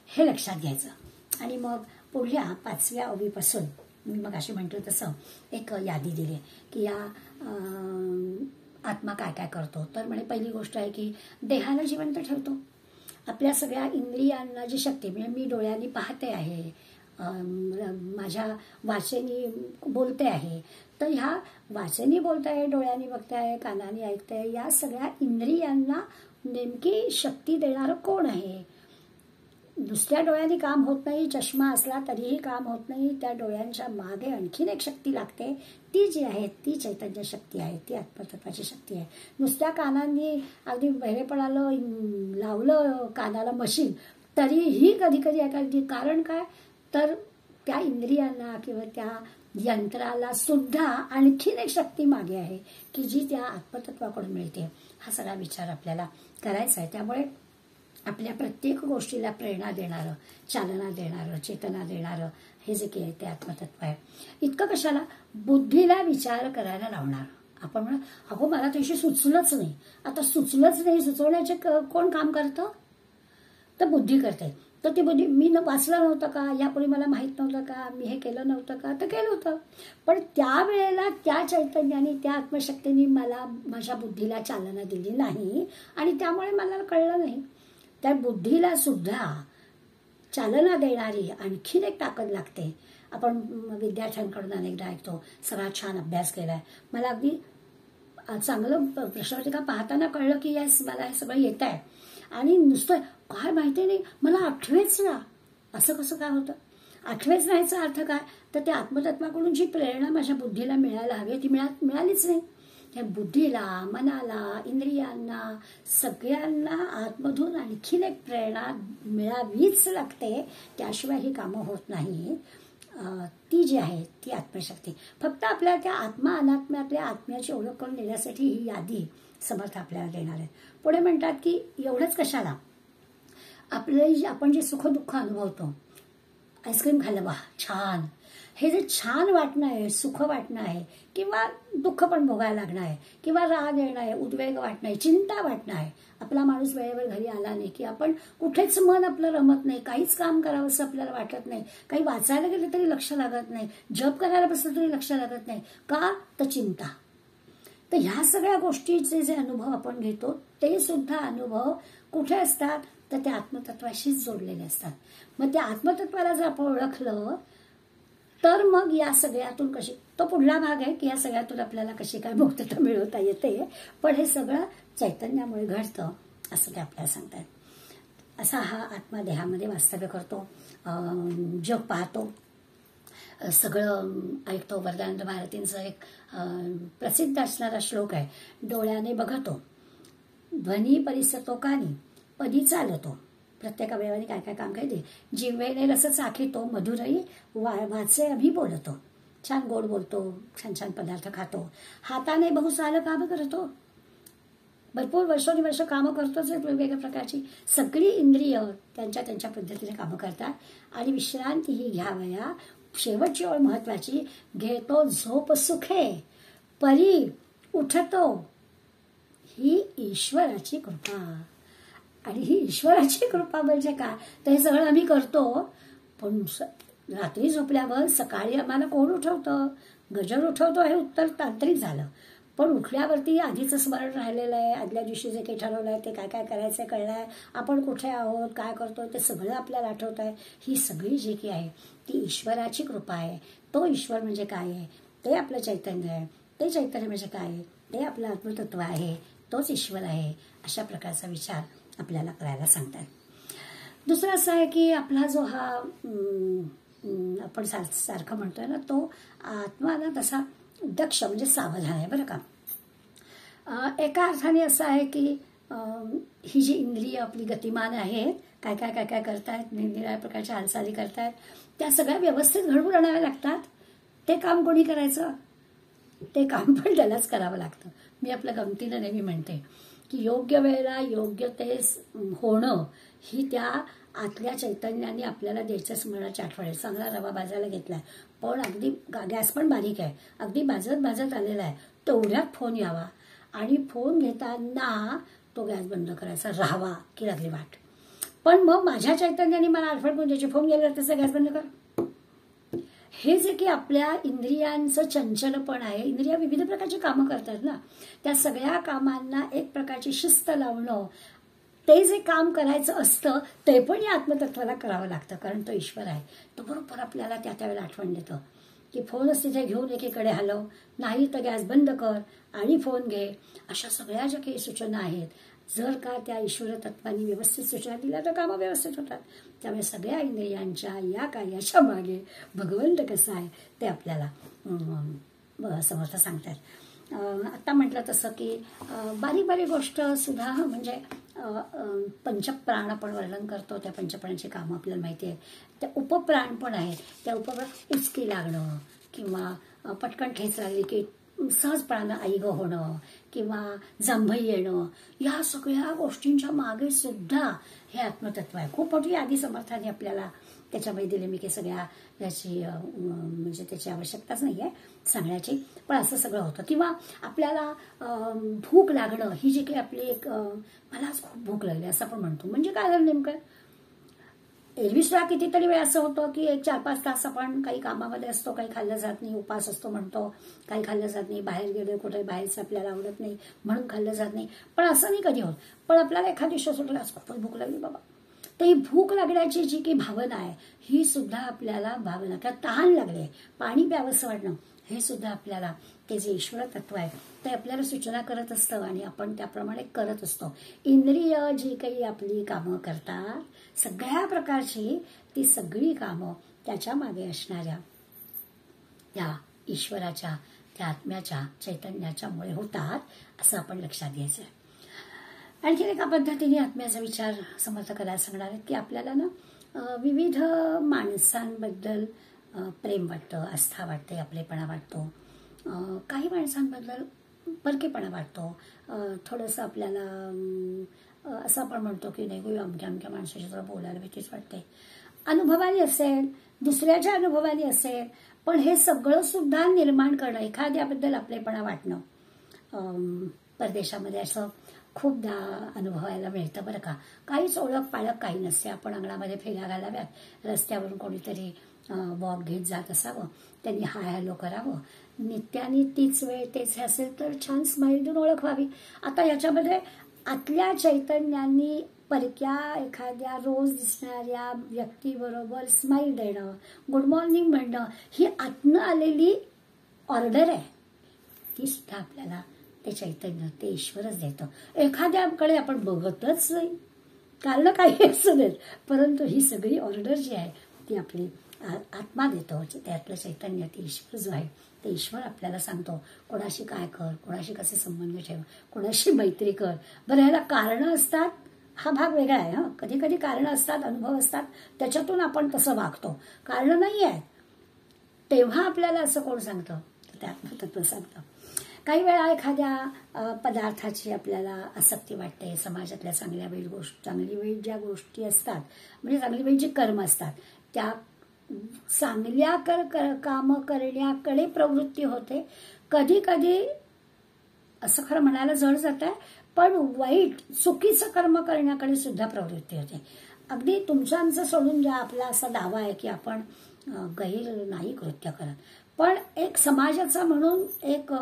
Speaker 1: हे लक्षात घ्यायचं. आणि मग पुढल्या 5व्या ओवीपासून मी मग अशी म्हणतो तसं एक यादी दिली की या आत्मा काय काय करतो. तर म्हणजे पहिली गोष्ट आहे की देहाला जिवंत ठेवतो. आपल्या सगळ्या इंद्रियांना जी शक्ती, म्हणजे मी डोळ्यांनी पाहते आहे, माझ्या वाचेनी बोलते आहे, तर ह्या वाचेनी बोलताय, डोळ्यांनी बघताय, कानाने ऐकताय, या सगळ्या इंद्रियांना नेमकी शक्ती देणारं कोण आहे. नुसत्या डोळ्यांनी काम होत नाही, चष्मा असला तरीही काम होत नाही. त्या डोळ्यांच्या मागे आणखीन एक शक्ती लागते, ती जी आहे ती चैतन्य शक्ती आहे, ती आत्मतत्वाची शक्ती आहे. नुसत्या कानांनी अगदी बहिरेपणाला लावलं कानाला मशीन तरीही कधी कधी ऐकायला, कारण काय, तर त्या इंद्रियांना किंवा त्या यंत्राला सुद्धा आणखीन एक शक्ती मागे आहे की जी त्या आत्मतत्वाकडून मिळते. हा सगळा विचार आपल्याला करायचा आहे. त्यामुळे आपल्या प्रत्येक गोष्टीला प्रेरणा देणारं, चालना देणारं, चेतना देणारं हे जे काही आहे ते आत्मतत्व आहे. इतकं कशाला, बुद्धीला विचार करायला लावणार. आपण म्हणा अगो मला त्याशी सुचलंच नाही, आता सुचलंच नाही, सुचवण्याचे कोण काम करतं, तर बुद्धी करते. तर ती बुद्धी, मी वाचलं नव्हतं का, यापूर्वी मला माहित नव्हतं का, मी हे केलं नव्हतं का, तर केलं होतं. पण त्यावेळेला त्या चैतन्याने, त्या आत्मशक्तीने मला माझ्या बुद्धीला चालना दिली नाही आणि त्यामुळे मला कळलं नाही. त्या बुद्धीला सुद्धा चालना देणारी आणखीन एक ताकद लागते. आपण विद्यार्थ्यांकडून अनेकदा ऐकतो, सगळा छान अभ्यास केलाय, मला अगदी चांगलं प्रश्नपत्रिका पाहताना कळलं की यस मला हे सगळं येत आहे, आणि नुसतं काय माहिती नाही मला आठवेच ना. असं कसं काय होतं? आठवेच नाहीचा अर्थ काय, तर त्या आत्मतत्वाकडून जी प्रेरणा माझ्या बुद्धीला मिळायला हवी ती मिळालीच नाही. त्या बुद्धीला, मनाला, इंद्रियांना, सगळ्यांना आतमधून आणखीन एक प्रेरणा मिळावीच लागते, त्याशिवाय ही कामं होत नाही. ती जी आहे ती आत्मशक्ती. फक्त आपल्या त्या आत्मा अनात्म्यातल्या आत्म्याची ओळख करून देण्यासाठी ही यादी समर्थ आपल्याला देणार आहेत. पुढे म्हणतात की एवढंच कशाला, आपण जे सुख दुःख अनुभवतो, आईस्क्रीम खाल्लं वा छान, हे जे छान वाटणं आहे, सुख वाटणं आहे, किंवा दुःख पण भोगायला लागणं आहे, किंवा राग येणं आहे, उद्वेग वाटणं आहे, चिंता वाटणं आहे, आपला माणूस वेळेवर घरी आला नाही की आपण कुठेच मन आपलं रमत नाही, काहीच काम करावं असं आपल्याला वाटत नाही, काही वाचायला गेलं तरी लक्ष लागत नाही, जप करायला बसलं तरी लक्ष लागत नाही, का तर चिंता. तर ह्या सगळ्या गोष्टीचे जे अनुभव आपण घेतो ते सुद्धा अनुभव कुठे असतात, तर ते आत्मतत्वाशीच जोडलेले असतात. मग त्या आत्मतत्वाला जर आपण ओळखलं तर मग या सगळ्यातून कशी, तो पुढला भाग आहे की या सगळ्यातून आपल्याला कशी काय मुक्तता मिळवता येते, पण हे सगळं चैतन्यामुळे घडतं असं ते आपल्याला सांगतात. असा हा आत्मा देहामध्ये वास्तव्य करतो, जग पाहतो, सगळं ऐकतो. वरदानंद महाराजांचा एक प्रसिद्ध असणारा श्लोक आहे, डोळ्याने बघतो, ध्वनी परिसतो कानी, पदी चालतो, प्रत्येक अवयवाने काय काय काम करते, जिव्हेने रस चाखितो, मधुरही वाचे अभि बोलतो, छान गोड बोलतो, छान छान पदार्थ खातो, हाताने बहुसाल काम करतो, भरपूर वर्षोनिवर्ष कामं करतोच, वेगवेगळ्या प्रकारची सगळी इंद्रिय त्यांच्या त्यांच्या पद्धतीने कामं करतात, आणि विश्रांतीही घ्यावया, शेवटची ओळ महत्वाची, घेतो झोप सुखे, परी उठतो, ही ईश्वराची कृपा. आणि ही ईश्वराची कृपा म्हणजे काय, तर हे सगळं आम्ही करतो, पण रात्री झोपल्यावर सकाळी आम्हाला कोण उठवतं, गजर उठवतो, हे उत्तर तांत्रिक झालं, पण उठल्यावरती आधीचं स्मरण राहिलेलं आहे, आदल्या दिवशी जे काही ठरवलं आहे ते काय काय करायचं कळलंय, आपण कुठे आहोत, काय करतोय ते सगळं आपल्याला आठवत आहे. ही सगळी जी काही आहे ती ईश्वराची कृपा आहे. तो ईश्वर म्हणजे काय आहे, ते आपलं चैतन्य आहे, ते चैतन्य म्हणजे काय आहे, ते आपलं आत्मतत्व आहे, तोच ईश्वर आहे. अशा प्रकारचा विचार आपल्याला करायला सांगतात. दुसरं असं आहे की आपला जो हा आपण सारखं म्हणतोय ना, तो आत्मा ना तसा दक्ष म्हणजे सावधान आहे बरं का. एका अर्थाने असं आहे की ही जी इंद्रिय आपली गतिमान आहेत, काय काय काय काय करतायत, निरनिराळ्या प्रकारच्या हालचाली करतायत, त्या सगळ्या व्यवस्थित घडवून आणाव्या लागतात. ते काम कोणी करायचं, ते काम पण त्यालाच करावं लागतं. मी आपल्या गमतीनं नेहमी म्हणते की योग्य वेळेला योग्य ते होणं ही त्या आतल्या चैतन्याने आपल्याला द्यायचं स्मरणाची आठवण आहे. चांगला रवा भाजायला घेतलाय, पण अगदी गॅस पण बारीक आहे, अगदी भाजत आलेला आहे, तेवढ्यात फोन यावा, आणि फोन घेताना तो गॅस बंद करायचा, राहावा की लागली वाट. पण मग माझ्या चैतन्याने मला आठवण करून द्यायची, फोन गेला त्याचा गॅस बंद कर. हे जे की आपल्या इंद्रियांचं चंचलपण आहे, इंद्रिया विविध प्रकारची कामं करतात ना, त्या सगळ्या कामांना एक प्रकारची शिस्त लावणं, ते जे काम करायचं असतं ते पण या आत्मतत्वाला करावं लागतं, कारण तो ईश्वर आहे. तो बरोबर आपल्याला त्यावेळेला आठवण देतो की फोनच तिथे घेऊन एकीकडे हलव, नाही तर गॅस बंद कर आणि फोन घे. अशा सगळ्या ज्या काही सूचना आहेत, जर का त्या ईश्वर तत्वानी व्यवस्थित सूचना दिल्या तर कामं व्यवस्थित होतात. त्यामुळे सगळ्या इंद्रियांच्या या कार्याच्या मागे भगवंत कसा आहे ते आपल्याला समर्थ सांगतात. आता म्हटलं तसं की बारीक बारीक गोष्ट सुद्धा, म्हणजे पंचप्राण आपण वर्णन करतो, त्या पंचप्राणाची कामं आपल्याला माहिती आहे. त्या उपप्राण पण आहेत, त्या उपप्राण उचकी लागणं, किंवा पटकन ठेच लागली की सहजपणानं ऐग होणं, किंवा जांभई येणं, या सगळ्या गोष्टींच्या मागे सुद्धा हे आत्मतत्व आहे. खूप मोठी आधी समर्थाने आपल्याला त्याच्यामध्ये दिले. मी काही सगळ्या याची म्हणजे त्याची आवश्यकताच नाही आहे सांगण्याची, पण असं सगळं होतं. किंवा आपल्याला भूक लागणं, ही जी काही आपली एक मला आज खूप भूक लागली असं आपण म्हणतो, म्हणजे काय झालं नेमकं, एरवी सुद्धा कितीतरी वेळ असं होतं की 1-4-5 तास आपण काही कामामध्ये असतो, काही खाल्लं जात नाही, उपास असतो म्हणतो, काही खाल्लं जात नाही, बाहेर गेलो कुठे बाहेरचं आपल्याला आवडत नाही म्हणून खाल्लं जात नाही, पण असं नाही कधी होत. पण आपल्याला एखाद दिवशी सुटला आज खूपच भूक लागली बाबा, तर ही भूक लागण्याची जी काही भावना आहे ही सुद्धा आपल्याला भावना, किंवा तहान लागली, पाणी प्यावंसं वाटणं, हे सुद्धा आपल्याला ते जे ईश्वर तत्व आहे ते आपल्याला सूचना करत असतं आणि आपण त्याप्रमाणे करत असतो. इंद्रिय जी काही आपली कामं करतात, सगळ्या प्रकारची ती सगळी कामं त्याच्या मागे असणाऱ्या त्या ईश्वराच्या, त्या आत्म्याच्या, चैतन्याच्या मुळे होतात, असं आपण लक्षात घ्यायचं आहे. आणखी एका पद्धतीने आत्म्याचा विचार समर्थ करायला सांगणार आहेत की आपल्याला ना विविध माणसांबद्दल प्रेम वाटतं, आस्था वाटते, आपलेपणा वाटतो. काही माणसांबद्दल परकेपणा वाटतो, थोडंसं आपल्याला असं आपण म्हणतो की नाही गो अमक्या अमक्या माणसाशी जरा बोलायला भीतीच वाटते. अनुभवाने असेल, दुसऱ्याच्या अनुभवाने असेल, पण हे सगळं सुद्धा निर्माण करणं, एखाद्याबद्दल आपलेपणा वाटणं परदेशामध्ये असं खूपदा अनुभवायला मिळतं बरं का. काहीच ओळख पाळख काही नसते. आपण अंगणामध्ये फेऱ्या घालाव्यात, रस्त्यावरून कोणीतरी वॉक घेत जात असावं, त्यांनी हाय हॅलो करावं, नित्याने तीच वेळ तेच असेल तर छान स्माईल देऊन ओळख व्हावी. आता याच्यामध्ये आतल्या चैतन्यांनी परक्या एखाद्या रोज दिसणाऱ्या व्यक्तीबरोबर स्माईल देणं, गुड मॉर्निंग म्हणणं, ही आतनं आलेली ऑर्डर आहे. ती सुद्धा आपल्याला ते चैतन्य, ते ईश्वरच देतं. एखाद्याकडे आपण बघतच नाही, कारण काही असू देत, परंतु ही सगळी ऑर्डर जी आहे ती आपली आत्मा देतो. त्यातलं चैतन्य, ते ईश्वर जो आहे ते ईश्वर आपल्याला सांगतो कोणाशी काय कर, कोणाशी कसे संबंध ठेव, कोणाशी मैत्री कर. बरं, ह्याला कारणं असतात, हा भाग वेगळा आहे. कधी कधी कारणं असतात, अनुभव असतात, त्याच्यातून आपण तसं वागतो. कारणं नाही आहेत तेव्हा आपल्याला असं कोण सांगतं, ते आत्मतत्व सांगतं. काही वेळा एखाद्या पदार्थाची आपल्याला आसक्ती वाटते, समाजातल्या चांगल्या वाईट गोष्टी, चांगली वाईट ज्या गोष्टी असतात, म्हणजे चांगली वाईट जी कर्म असतात, त्या चांगल्या काम करण्याकडे प्रवृत्ती होते. कधी कधी असं खरं म्हणायला जड जात आहे, पण वाईट चुकीचं कर्म करण्याकडे सुद्धा प्रवृत्ती होते. अगदी तुमचं आमचं सोडून द्या, आपला असा दावा आहे की आपण गैर नाही कृत्य करत, पण एक समाजाचा म्हणून एक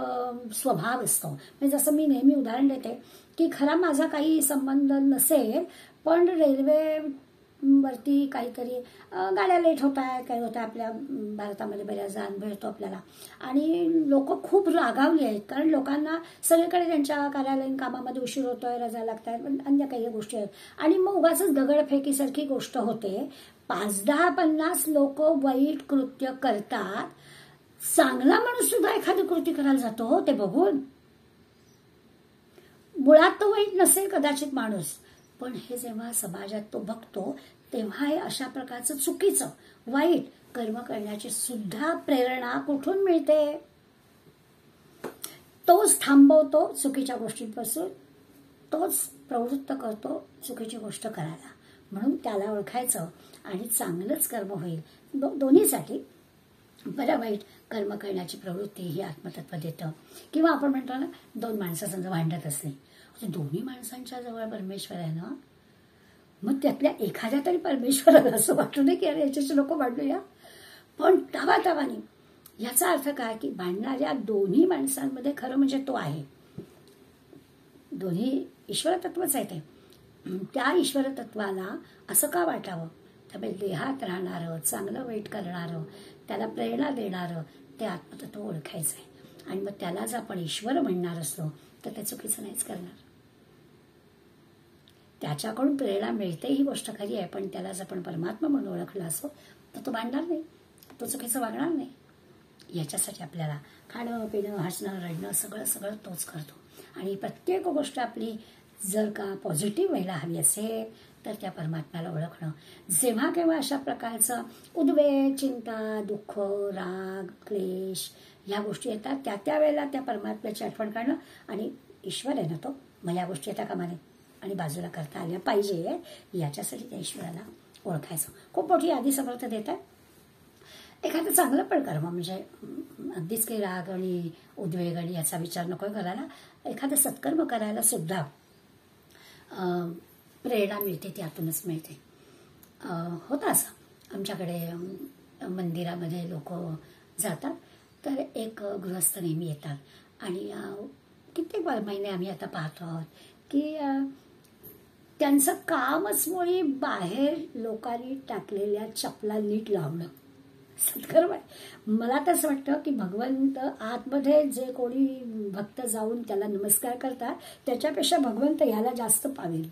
Speaker 1: स्वभाव असतो. म्हणजे जसं मी नेहमी उदाहरण देते की खरा माझा काही संबंध नसेल, पण रेल्वे वरती काहीतरी गाड्या लेट होत आहे, काय होतं, आपल्या भारतामध्ये बऱ्याचदा अनुभव येतो आपल्याला, आणि लोक खूप रागावली आहेत, कारण लोकांना सगळीकडे त्यांच्या कार्यालयीन कामामध्ये उशीर होतोय, रजा लागतायत, पण अन्य काही गोष्टी आहेत, आणि मग उगाच दगडफेकीसारखी गोष्ट होते. 5-10-50 लोक वाईट कृत्य करतात, चांगला माणूस सुद्धा एखादी कृती करायला जातो हो, ते बघून. मुळात तो वाईट नसेल कदाचित माणूस, पण हे जेव्हा समाजात तो बघतो तेव्हा हे अशा प्रकारचं चुकीचं वाईट कर्म करण्याची सुद्धा प्रेरणा कुठून मिळते. तोच थांबवतो चुकीच्या गोष्टींपासून, तोच प्रवृत्त करतो चुकीची गोष्ट करायला. म्हणून त्याला ओळखायचं आणि चांगलंच कर्म होईल. दोन्हीसाठी बरं वाईट कर्म करण्याची प्रवृत्ती ही आत्मतत्व देतं. किंवा आपण म्हणतो ना, 2 माणसं समजा भांडत असली, दोन्ही माणसांच्या जवळ परमेश्वर आहे ना, मग त्यातल्या एखाद्या तरी परमेश्वराला असं वाटू नये की अरे याच्याशी नको भांडूया, पण तावातावानी. याचा अर्थ काय की भांडणाऱ्या दोन्ही माणसांमध्ये खरं म्हणजे तो आहे. दोन्ही ईश्वर तत्वच आहे ते. त्या ईश्वर तत्वाला असं का वाटावं, त्यामुळे देहात राहणारं, चांगलं वाईट करणारं, त्याला प्रेरणा देणारं ते आत्मतत्व ओळखायचं आहे. आणि मग त्यालाच आपण ईश्वर म्हणणार असलो तर ते चुकीचं नाहीच करणार. त्याच्याकडून प्रेरणा मिळते ही गोष्ट खरी आहे, पण त्यालाच आपण परमात्मा म्हणून ओळखला असो तर तो भांडणार नाही, तो चुकीचं वागणार नाही. याच्यासाठी आपल्याला खाणं पिणं हसणं रडणं सगळं सगळं तोच करतो. आणि प्रत्येक गोष्ट आपली जर का पॉझिटिव्ह व्हायला हवी असेल तर त्या परमात्म्याला ओळखणं. जेव्हा केव्हा अशा प्रकारचं उद्वेग, चिंता, दुःख, राग, क्लेश ह्या गोष्टी येतात, त्या वेळेला त्या परमात्म्याची आठवण करणं, आणि ईश्वर आहे ना तो, मग या गोष्टी येता कामा नये आणि बाजूला करता आल्या पाहिजे, याच्यासाठी त्या ईश्वराला ओळखायचं. खूप मोठी यादी समर्थ देतात. एखादं चांगलं पण कर्म, म्हणजे अगदीच काही राग आणि उद्वेग आणि याचा विचार नको करायला, एखादं सत्कर्म करायला सुद्धा प्रेरणा मिळते, त्यातूनच मिळते. होतं असं, आमच्याकडे मंदिरामध्ये लोक जातात, तर एक गृहस्थ नेहमी येतात आणि कित्येक महिने आम्ही आता पाहतो आहोत की त्यांचं कामच मुळी बाहेर लोकांनी टाकलेल्या चपला नीट लावणं सत्कर्म आहे. मला तर असं वाटतं की भगवंत आतमध्ये जे कोणी भक्त जाऊन त्याला नमस्कार करतात त्याच्यापेक्षा भगवंत ह्याला जास्त पावेल.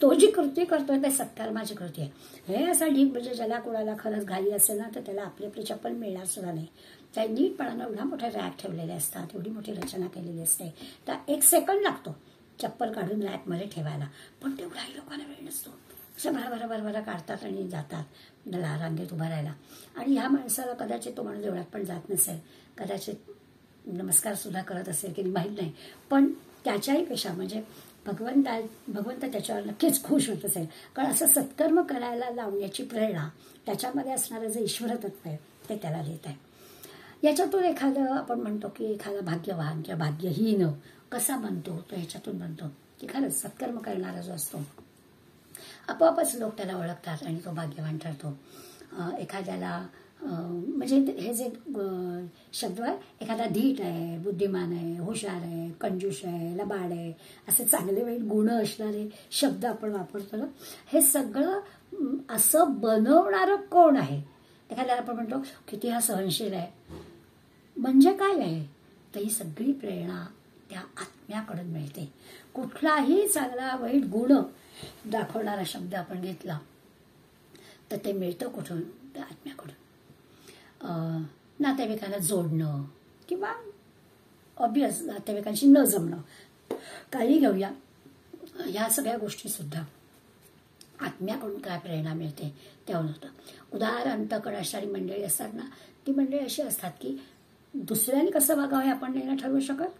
Speaker 1: तो जी कृती करतोय ते सत्कर्माची कृती आहे. हे असा ढीक म्हणजे ज्याला कोणाला खरंच घाई असेल ना तर त्याला आपली आपली चप्पल मिळणार सुद्धा नाही. त्या नीटपणानं एवढा मोठा रॅक ठेवलेले असतात, एवढी मोठी रचना केलेली असते, तर 1 सेकंड लागतो चप्पल काढून रॅकमध्ये ठेवायला, पण तेवढाही लोकांना वेळ नसतो. असं भराभरा काढतात आणि जातात रांगेत उभा राहायला. आणि ह्या माणसाला कदाचित तो माणूस एवढ्यात पण जात नसेल, कदाचित नमस्कार सुद्धा करत असेल की माहीत नाही, पण त्याच्याही पेक्षा म्हणजे भगवंत त्याच्यावर नक्कीच खुश होत असेल, कारण असं सत्कर्म करायला लावण्याची प्रेरणा त्याच्यामध्ये असणारं जे ईश्वर तत्व आहे ते त्याला देत आहे. याच्यातून एखादं आपण म्हणतो की एखादा भाग्यवान किंवा भाग्यहीन कसा म्हणतो, तो ह्याच्यातून म्हणतो की खरंच सत्कर्म करणारा जो असतो आपोआपच लोक त्याला ओळखतात आणि तो भाग्यवान ठरतो. एखाद्याला म्हणजे हे जे शब्द आहे, एखादा धीट आहे, बुद्धिमान आहे, हुशार आहे, कंजूस आहे, लबाड आहे, असे चांगले वाईट गुण असणारे शब्द आपण वापरतो ना, हे सगळं असं बनवणारं कोण आहे? एखाद्याला आपण म्हणतो किती हा सहनशील आहे, म्हणजे काय आहे? तर ही सगळी प्रेरणा त्या आत्म्याकडून मिळते. कुठलाही चांगला वाईट गुण दाखवणारा शब्द आपण घेतला तर ते मिळतं कुठून? त्या आत्म्याकडून. नातेवाईकांना जोडणं किंवा ऑब्वियस नातेवाईकांशी न जमणं, काही घेऊया, ह्या सगळ्या गोष्टी सुद्धा आत्म्याकडून काय प्रेरणा मिळते त्यावर होतं. उदार अंतकड असणारी मंडळी असतात ना, ती मंडळी अशी असतात की दुसऱ्याने कसं वागावं हे आपण नाही ना ठरवू शकत,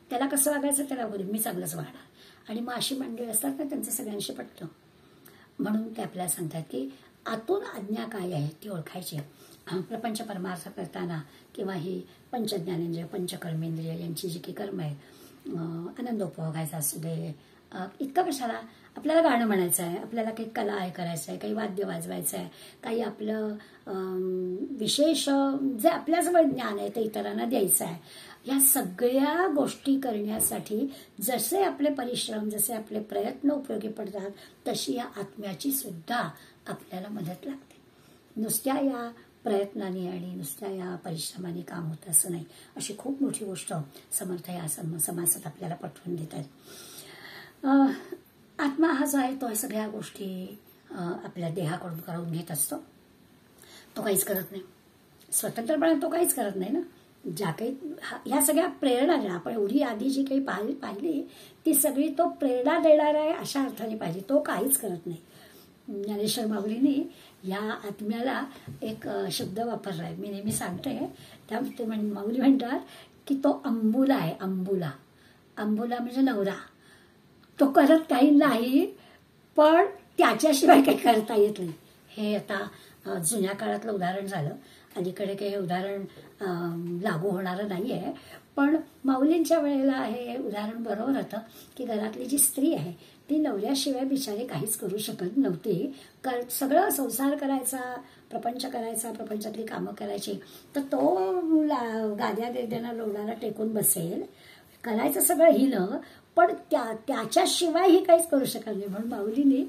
Speaker 1: त्याला कसं वागायचं त्याला बघू दे, मी चांगलंच वागणार. आणि मग अशी मंडळी असतात ना, त्यांचं सगळ्यांशी पटतं. म्हणून ते आपल्याला सांगतात की आतून आज्ञा काय आहे ती ओळखायची. प्रपंच परमार्थ करताना किंवा ही पंचज्ञानेंद्रिय पंचकर्मेंद्रिय यांची जी काही कर्म आहे, आनंद उपभोगायचा असू दे, इतकं कशाला, आपल्याला गाणं म्हणायचं आहे, आपल्याला काही कला आहे करायचं आहे, काही वाद्य वाजवायचं आहे, काही आपलं विशेष जे आपल्याजवळ ज्ञान आहे ते इतरांना द्यायचं आहे, या सगळ्या गोष्टी करण्यासाठी जसे आपले परिश्रम, जसे आपले प्रयत्न उपयोगी पडतात, तशी या आत्म्याची सुद्धा आपल्याला मदत लागते. नुसत्या या प्रयत्नाने आणि नुसत्या या परिश्रमाने काम होतं असं नाही. अशी खूप मोठी गोष्ट समर्थ या समासात आपल्याला पटवून देतात. आत्मा हा जो आहे तो सगळ्या गोष्टी आपल्या देहाकडून करून घेत असतो. तो काहीच करत नाही स्वतंत्रपणे, तो काहीच करत नाही ना. ज्या काही ह्या सगळ्या प्रेरणा ज्या आपण एवढी आधी जी काही पाहिली ती सगळी तो प्रेरणा देणार आहे अशा अर्थाने पाहिजे, तो काहीच करत नाही. ज्ञानेश्वर माऊलींनी या आत्म्याला एक शब्द वापरला आहे, मी नेहमी सांगते. त्या माऊली म्हणतात की तो अंबुला आहे. अंबुला, अंबुला म्हणजे नवरा. तो करत काही नाही, पण त्याच्याशिवाय काही करता येत नाही. हे आता जुन्या काळातलं उदाहरण झालं, अलीकडे काही उदाहरण लागू होणारं नाही आहे. पण माऊलींच्या वेळेला हे उदाहरण बरोबर होतं की घरातली जी स्त्री आहे ती नवऱ्याशिवाय बिचारी काहीच करू शकत नव्हती. सगळं संसार करायचा, प्रपंच करायचा, प्रपंचातली कामं करायची, तर तो गाद्या देद्यानं लोडाला टेकून बसेल, करायचं सगळं हिनं, पण त्याच्याशिवाय ही काहीच करू शकत नाही. म्हणून माऊलीने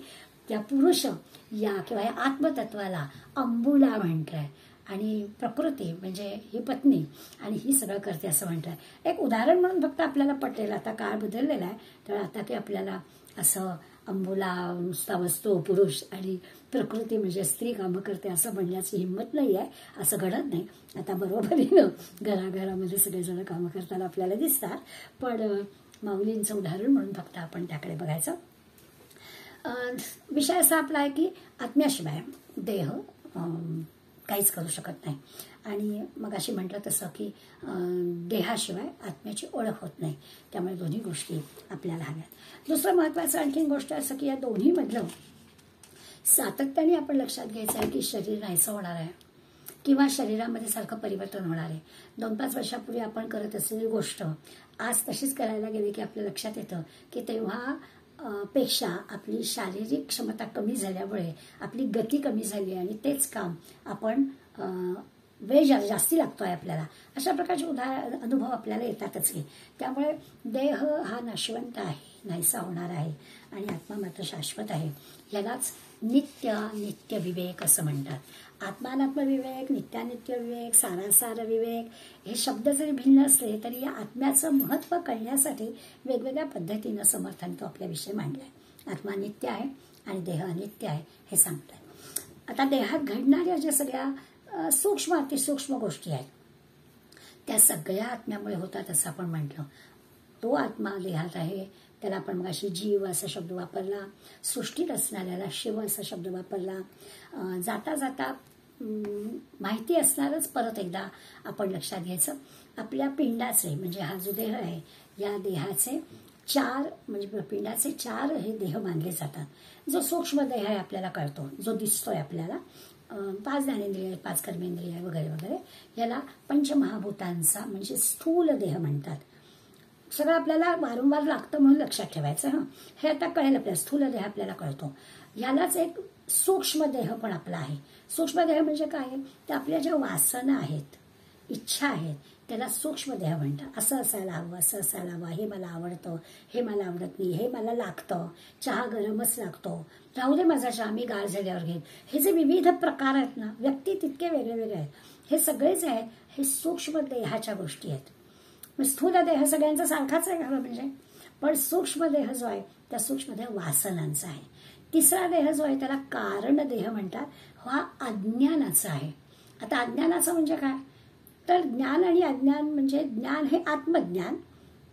Speaker 1: त्या पुरुष या किंवा या आत्मतत्वाला अंबुला म्हटलंय आणि प्रकृती म्हणजे ही पत्नी आणि ही सगळं करते असं म्हणतात. एक उदाहरण म्हणून फक्त आपल्याला पटेल. आता काळ बदललेला आहे, तर आता की आपल्याला असं अंबुला नुसता वस्तू पुरुष आणि प्रकृती म्हणजे स्त्री कामं करते असं म्हणण्याची हिंमत नाही आहे, असं घडत नाही. आता बरोबरीनं घराघरामध्ये सगळेजण कामं करताना आपल्याला दिसतात, पण माऊलींचं उदाहरण म्हणून फक्त आपण त्याकडे बघायचं. विषय असा आपला आहे की आत्म्याशिवाय देह काहीच करू शकत नाही. आणि मग अशी म्हटलं तसं की देहाशिवाय आत्म्याची ओळख होत नाही. त्यामुळे दोन्ही गोष्टी आपल्याला हव्यात. दुसरं महत्त्वाचं आणखीन गोष्ट असं की या दोन्हीमधलं सातत्याने आपण लक्षात घ्यायचं आहे की शरीर नाहीसं होणार आहे किंवा शरीरामध्ये सारखं परिवर्तन होणार आहे. 2-5 वर्षापूर्वी आपण करत असलेली गोष्ट आज तशीच करायला गेली की आपल्या लक्षात येतं की तेव्हा पेक्षा आपली शारीरिक क्षमता कमी झाल्यामुळे आपली गती कमी झाली आणि तेच काम आपण वेळ जास्ती लागतोय आपल्याला. अशा प्रकारचे अनुभव आपल्याला येतातच की. त्यामुळे देह हा नाशवंत आहे, नाहीसा होणार आहे आणि आत्मा मात्र शाश्वत आहे. यालाच नित्य विवेक असं म्हणतात. आत्मानात्म विवेक, नित्यानित्य विवेक, सारासार विवेक हे शब्द जरी भिन्न असले तरी या आत्म्याचं महत्त्व कळण्यासाठी वेगवेगळ्या पद्धतीनं समर्थांनी तो आपल्याविषयी मांडलाय. आत्मा नित्य आहे आणि देह अनित्य आहे हे सांगतात. आता देहात घडणाऱ्या ज्या सगळ्या सूक्ष्म अतिसूक्ष्म गोष्टी आहेत त्या सगळ्या आत्म्यामुळे होतात असं आपण म्हटलं. तो आत्मा देहात आहे, त्याला आपण मग अशी जीव असा शब्द वापरला, सृष्टीत असणाऱ्याला शिव असा शब्द वापरला. जाता जाता माहिती असणारच परत एकदा आपण लक्षात घ्यायचं. आपल्या पिंडाचे म्हणजे हा जो देह आहे या देहाचे 4 म्हणजे पिंडाचे 4 हे देह मानले जातात. जो सूक्ष्म देह आहे आपल्याला कळतो, जो दिसतोय आपल्याला, 5 ज्ञानेंद्रिय, 5 कर्मेंद्रिय वगैरे वगैरे, याला पंचमहाभूतांचा म्हणजे स्थूल देह म्हणतात. सगळं आपल्याला वारंवार लागतं म्हणून लक्षात ठेवायचं. हे आता कळेल आपल्याला. स्थूल देह आपल्याला कळतो. यालाच एक सूक्ष्म देह पण आपला आहे. सूक्ष्म देह म्हणजे काय? तर आपल्या ज्या वासना आहेत, इच्छा आहेत, त्याला सूक्ष्म देह म्हणतात. असं असायला हवं, असं असायला हवं, हे मला आवडतं, हे मला आवडत नाही, हे मला लागतं, चहा गरमच लागतो, राहू दे माझा चहा, मी गार झाल्यावर घेईन. हे जे विविध प्रकार आहेत ना, व्यक्ती तितके वेगळे वेगळे आहेत. हे सगळेच आहेत, हे सूक्ष्म देहाच्या गोष्टी आहेत. स्थूल देह सगळ्यांचा सारखाच आहे खरं म्हणजे, पण सूक्ष्म देह जो आहे त्या सूक्ष्म देह वासनांचा आहे. तिसरा देह जो आहे त्याला कारण देह म्हणतात. हा अज्ञानाचा आहे. आता अज्ञानाचं म्हणजे काय? तर ज्ञान आणि अज्ञान म्हणजे ज्ञान हे आत्मज्ञान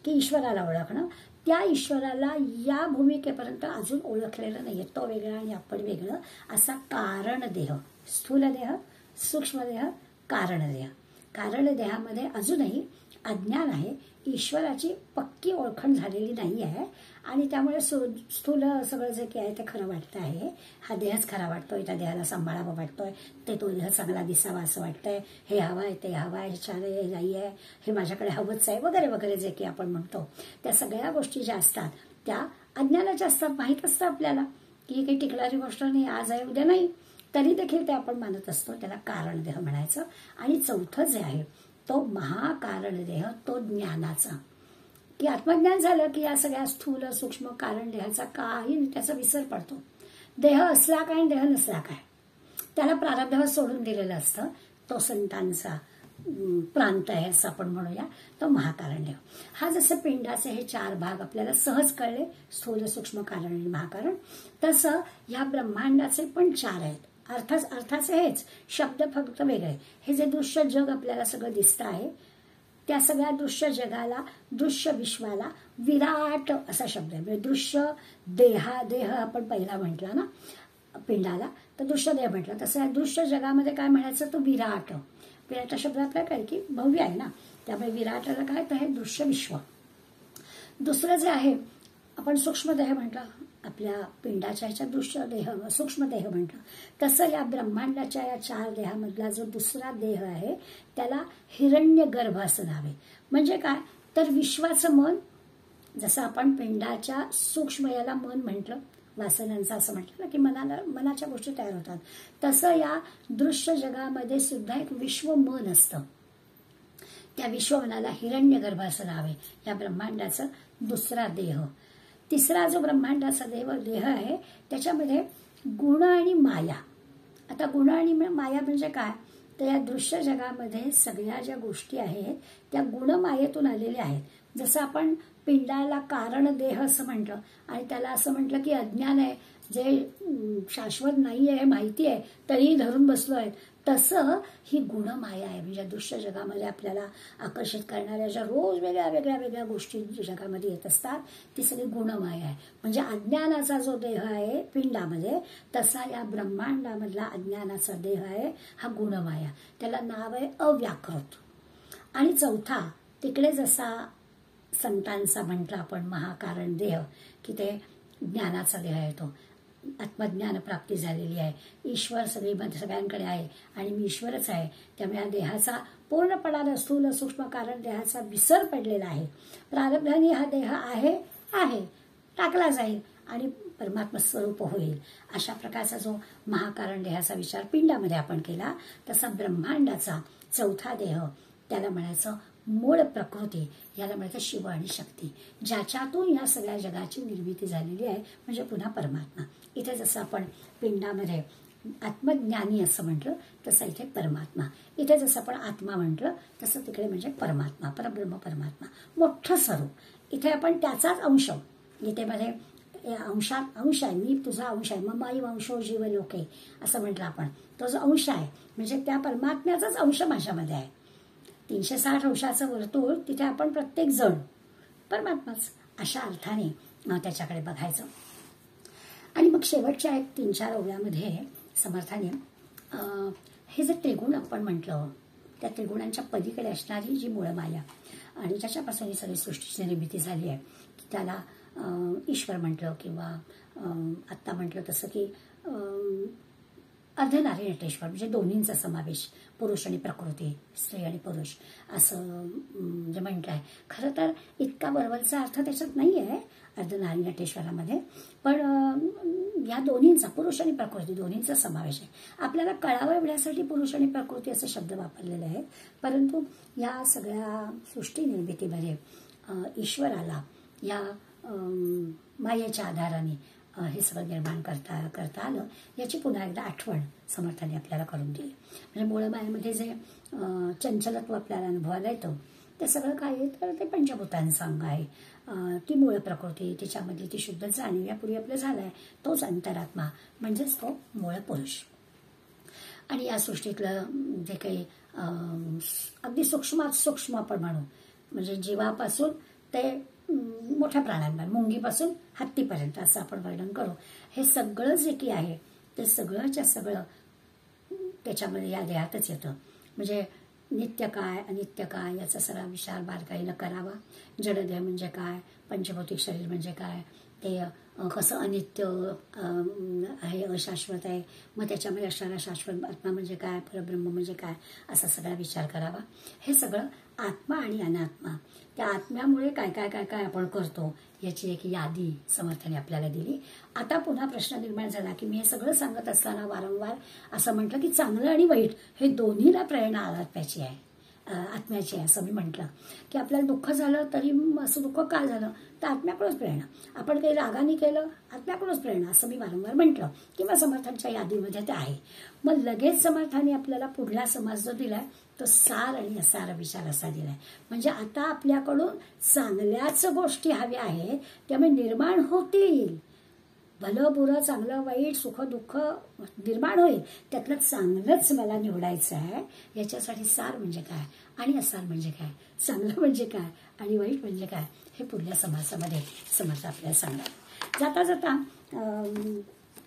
Speaker 1: की ईश्वराला ओळखणं. त्या ईश्वराला या भूमिकेपर्यंत अजून ओळखलेलं नाहीये. तो वेगळा आणि आपण वेगळं असा कारण देह. स्थूल देह, सूक्ष्म देह, कारण देह. कारण देहामध्ये अजूनही अज्ञान आहे. ईश्वराची पक्की ओळखण झालेली नाही आहे आणि त्यामुळे स्थूल सगळं जे काही आहे ते खरं वाटतं आहे. हा देहच खरा वाटतोय, त्या देहाला सांभाळावा वाटतोय, ते तो देह चांगला दिसावा असं वाटतंय, हे हवं आहे, ते हवं आहे, हे छान आहे, हे नाही आहे, हे माझ्याकडे हवंच आहे वगैरे वगैरे जे काही आपण म्हणतो, त्या सगळ्या गोष्टी ज्या असतात त्या अज्ञानाच्या असतात. माहीत असतं आपल्याला की ही काही टिकणारी गोष्ट नाही, आज आहे उद्या नाही, तरी देखील ते आपण मानत असतो. त्याला कारण देह म्हणायचं. आणि चौथं जे आहे तो महाकारण देह, तो ज्ञानाचा, की आत्मज्ञान झालं की या सगळ्या स्थूल सूक्ष्म कारण देहाचा काही त्याचा विसर पडतो. देह असला काय आणि देह नसला काय, त्याला प्रारब्ध सोडून दिलेलं असतं. तो संतांचा प्रांत आहे असं आपण म्हणूया, तो महाकारण देह. हा जसं पिंडाचे हे 4 भाग आपल्याला सहज कळले, स्थूल सूक्ष्म कारण आणि महाकारण, तसं या ब्रह्मांडाचे पण 4 आहेत. अर्थाचे हेच शब्द फक्त वेगळे. हे जे दृश्य जग आपल्याला सगळं दिसतं आहे त्या सगळ्या दृश्य जगाला, दृश्य विश्वाला विराट असा शब्द आहे. म्हणजे दृश्य देह आपण पहिला म्हटला ना पिंडाला, तर दृश्य देह म्हटलं. तसं या दृश्य जगामध्ये काय म्हणायचं? तो विराट. विराट शब्द आपल्याला काय की भव्य आहे ना, त्यामुळे विराटाला काय तर हे दृश्य विश्व. दुसरं जे आहे आपण सूक्ष्म देह म्हटलं, आपल्या पिंडाच्या ह्याच्या दृश्य देह सूक्ष्म देह म्हटलं. तसं या ब्रह्मांडाच्या या 4 देहामधला जो दुसरा देह आहे त्याला हिरण्यगर्भ असं नाव आहे. म्हणजे काय तर विश्वाचं मन. जसं आपण पिंडाच्या सूक्ष्म याला मन म्हटलं, वासनांचं असं म्हटलं ना की मनाच्या गोष्टी तयार होतात, तसं या दृश्य जगामध्ये सुद्धा एक विश्व मन असतं. त्या विश्वमनाला हिरण्यगर्भ असं नाव आहे. या ब्रह्मांडाचा दुसरा देह. तिसरा जो ब्रह्मांडाचा देह आहे त्याच्यामध्ये गुण आणि माया. आता गुण आणि माया म्हणजे काय तर या दृश्य जगामध्ये सगळ्या ज्या गोष्टी आहेत त्या गुणमायेतून आलेल्या आहेत. जसं आपण पिंडाला कारण देह असं म्हटलं आणि त्याला असं म्हटलं की अज्ञान आहे, जे शाश्वत नाही आहे माहिती आहे तरीही धरून बसलो आहे, तसं ही गुणमाया आहे. म्हणजे दृश्य जगामध्ये आपल्याला आकर्षित करणाऱ्या ज्या रोज वेगळ्या गोष्टी जगामध्ये येत असतात ती सगळी गुणमाया आहे. म्हणजे अज्ञानाचा जो देह आहे पिंडामध्ये तसा या ब्रह्मांडामधला अज्ञानाचा देह आहे हा गुणमाया. त्याला नाव आहे अव्याकृत. आणि चौथा तिकडे जसा संतांचा म्हटलं आपण महाकारण देह की ते ज्ञानाचा देह आहे, तो आत्मज्ञान प्राप्ती झालेली आहे, ईश्वर सगळ्यांकडे आहे आणि मी ईश्वरच आहे. त्यामुळे या देहाचा पूर्णपणाने स्थूल सूक्ष्म कारण देहाचा विसर पडलेला आहे. प्रारब्धाने हा देह आहे टाकला जाईल आणि परमात्मा स्वरूप होईल. अशा प्रकारचा जो महाकारण देहाचा विचार पिंडामध्ये आपण केला तसा ब्रह्मांडाचा चौथा देह त्याला म्हणायचं मूळ प्रकृती, याला म्हणायचं शिव आणि शक्ती, ज्याच्यातून या सगळ्या जगाची निर्मिती झालेली आहे म्हणजे पुन्हा परमात्मा. इथे जसं आपण पिंडामध्ये आत्मज्ञानी असं म्हटलं तसं इथे परमात्मा. इथे जसं आपण आत्मा म्हटलं तसं तिकडे म्हणजे परमात्मा, परब्रह्म परमात्मा मोठं स्वरूप. इथे आपण त्याचाच अंश, गीतेमध्ये अंश आहे, मी तुझा अंश आहे, ममाई वंशो जीव लोके असं म्हटलं आपण. तो जो अंश आहे म्हणजे त्या परमात्म्याचाच अंश माझ्यामध्ये आहे. 360 अंशाचं वर्तुळ, तिथे आपण प्रत्येक जण परमात्माच अशा अर्थाने त्याच्याकडे बघायचं. आणि मग शेवटच्या एक 3-4 ओव्यामध्ये समर्थाने हे जे त्रिगुण आपण म्हटलं, त्या त्रिगुणांच्या पलीकडे असणारी जी मूळ माया आणि ज्याच्यापासून ही सगळी सृष्टीची निर्मिती झाली आहे, की त्याला ईश्वर म्हटलं किंवा आत्ता म्हटलं तसं की अर्धनारीनटेश्वर, म्हणजे दोन्हींचा समावेश, पुरुष आणि प्रकृती, स्त्री आणि पुरुष असं जे म्हटलं आहे. खरं तर इतका बरोबरचा अर्थ त्याच्यात नाही आहे अर्धनारीनटेश्वरामध्ये, पण या दोन्हींचा, पुरुष आणि प्रकृती दोन्हींचा समावेश आहे. आपल्याला कळावं एवढ्यासाठी पुरुष आणि प्रकृती असे शब्द वापरलेले आहेत, परंतु या सगळ्या सृष्टी निर्मितीमध्ये ईश्वराला या मायेच्या आधाराने हे सगळं निर्माण करता आलं, याची पुन्हा एकदा आठवण समर्थाने आपल्याला करून दिली. म्हणजे मूळ मायेमध्ये जे चंचलत्व आपल्याला अनुभवायला येतं ते सगळं काय आहे, तर ते पंचभूतांचं अंग आहे. ती मूळ प्रकृती, तिच्यामधली ती शुद्ध जाणीव यापूर्वी आपलं झालाय, तोच अंतरात्मा म्हणजेच तो मूळ पुरुष. आणि या सृष्टीतलं जे काही अगदी सूक्ष्मात सूक्ष्म आपण म्हणू, म्हणजे जीवापासून ते मोठ्या प्राण्यांपर्यंत, मुंगीपासून हत्तीपर्यंत असं आपण वर्णन करू, हे सगळं जे की आहे ते सगळंच्या सगळं त्याच्यामध्ये या देहातच येतं. म्हणजे नित्य काय, अनित्य काय याचा सगळा विचार बारकाईनं करावा. जडदेह म्हणजे काय, पंचभौतिक शरीर म्हणजे काय, ते कसं अनित्य आहे, अशाश्वत आहे, मग त्याच्यामध्ये असणारा शाश्वत आत्मा म्हणजे काय, परब्रह्म म्हणजे काय, असा सगळा विचार करावा. हे सगळं आत्मा आणि अनात्मा, त्या आत्म्यामुळे काय काय काय काय आपण करतो याची एक यादी समर्थाने आपल्याला दिली. आता पुन्हा प्रश्न निर्माण झाला की मी हे सगळं सांगत असताना वारंवार असं म्हटलं की चांगलं आणि वाईट हे दोन्हीला प्रेरणा आत्म्याची आहे, आत्म्याची आहे असं मी म्हटलं. की आपल्याला दुःख झालं तरी असं दुःख का झालं तर आत्म्याकडूनच प्रेरणा, आपण काही रागाने केलं आत्म्याकडूनच प्रेरणा असं मी वारंवार म्हटलं, किंवा समर्थांच्या यादीमध्ये ते आहे. मग लगेच समर्थाने आपल्याला पुढला समाज जो दिलाय तो सार आणि असार विचार असा दिलाय. म्हणजे आता आपल्याकडून चांगल्याच गोष्टी हव्या आहेत, त्यामुळे निर्माण होतील, भलं बुरं चांगलं वाईट सुख दुःख निर्माण होईल, त्यातलं चांगलंच मला निवडायचं आहे. याच्यासाठी सार म्हणजे काय आणि असार म्हणजे काय, चांगलं म्हणजे काय आणि वाईट म्हणजे काय, हे पुढल्या समासामध्ये समर्थ आपल्याला सांगणार. जाता जाता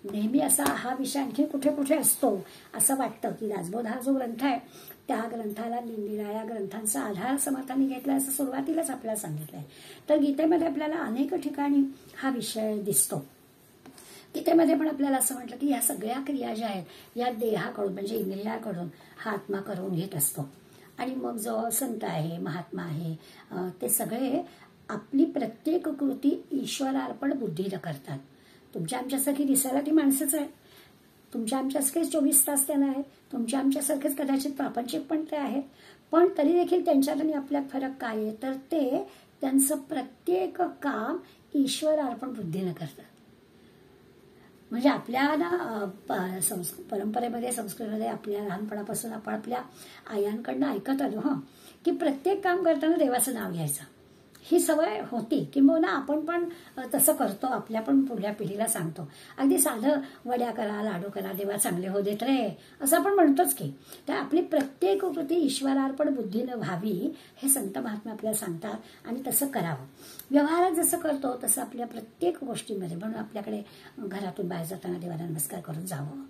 Speaker 1: नेहमी असा हा विषय आणखी कुठे कुठे असतो असं वाटतं की दासबोध हा जो ग्रंथ आहे त्या ग्रंथाला निराळ्या ग्रंथांचा आधार समर्थांनी घेतला असं सुरुवातीलाच आपल्याला सांगितलंय. तर गीतेमध्ये आपल्याला अनेक ठिकाणी हा विषय दिसतो. गीतेमध्ये पण आपल्याला असं म्हटलं की ह्या सगळ्या क्रिया ज्या आहेत या देहाकडून म्हणजे इंद्रियाकडून हा आत्मा करून घेत असतो. आणि मग जो संत आहे, महात्मा आहे, ते सगळे आपली प्रत्येक कृती ईश्वरार्पण बुद्धीनं करतात. तुमच्या आमच्यासारखी दिसायला ती माणसंच आहे, तुमच्या आमच्यासारखेच 24 तास त्यांना आहेत, तुमच्या आमच्यासारखेच कदाचित प्रापंचिक पण ते आहेत, पण तरी देखील त्यांच्यात आणि आपल्यात फरक काय आहे तर ते त्यांचं प्रत्येक काम ईश्वरार्पण बुद्धीनं करतात. म्हणजे आपल्या परंपरेमध्ये संस्कृतीमध्ये आपल्या लहानपणापासून आपण आपल्या आयांकडनं ऐकत आलो की प्रत्येक काम करताना देवाचं नाव घ्यायचं, ही सवय होती. किंबहुना आपण पण तसं करतो, आपल्या पण पुढल्या पिढीला सांगतो. अगदी साधं वड्या करा, लाडू करा, देवा चांगले हो देत रे असं आपण म्हणतोच की. तर आपली प्रत्येक कृती ईश्वरार्पण बुद्धीनं व्हावी हे संत महात्मा आपल्याला सांगतात आणि तसं करावं. व्यवहारात जसं करतो तसं आपल्या प्रत्येक गोष्टीमध्ये, म्हणून आपल्याकडे घरातून बाहेर जाताना देवाला नमस्कार करून जावं,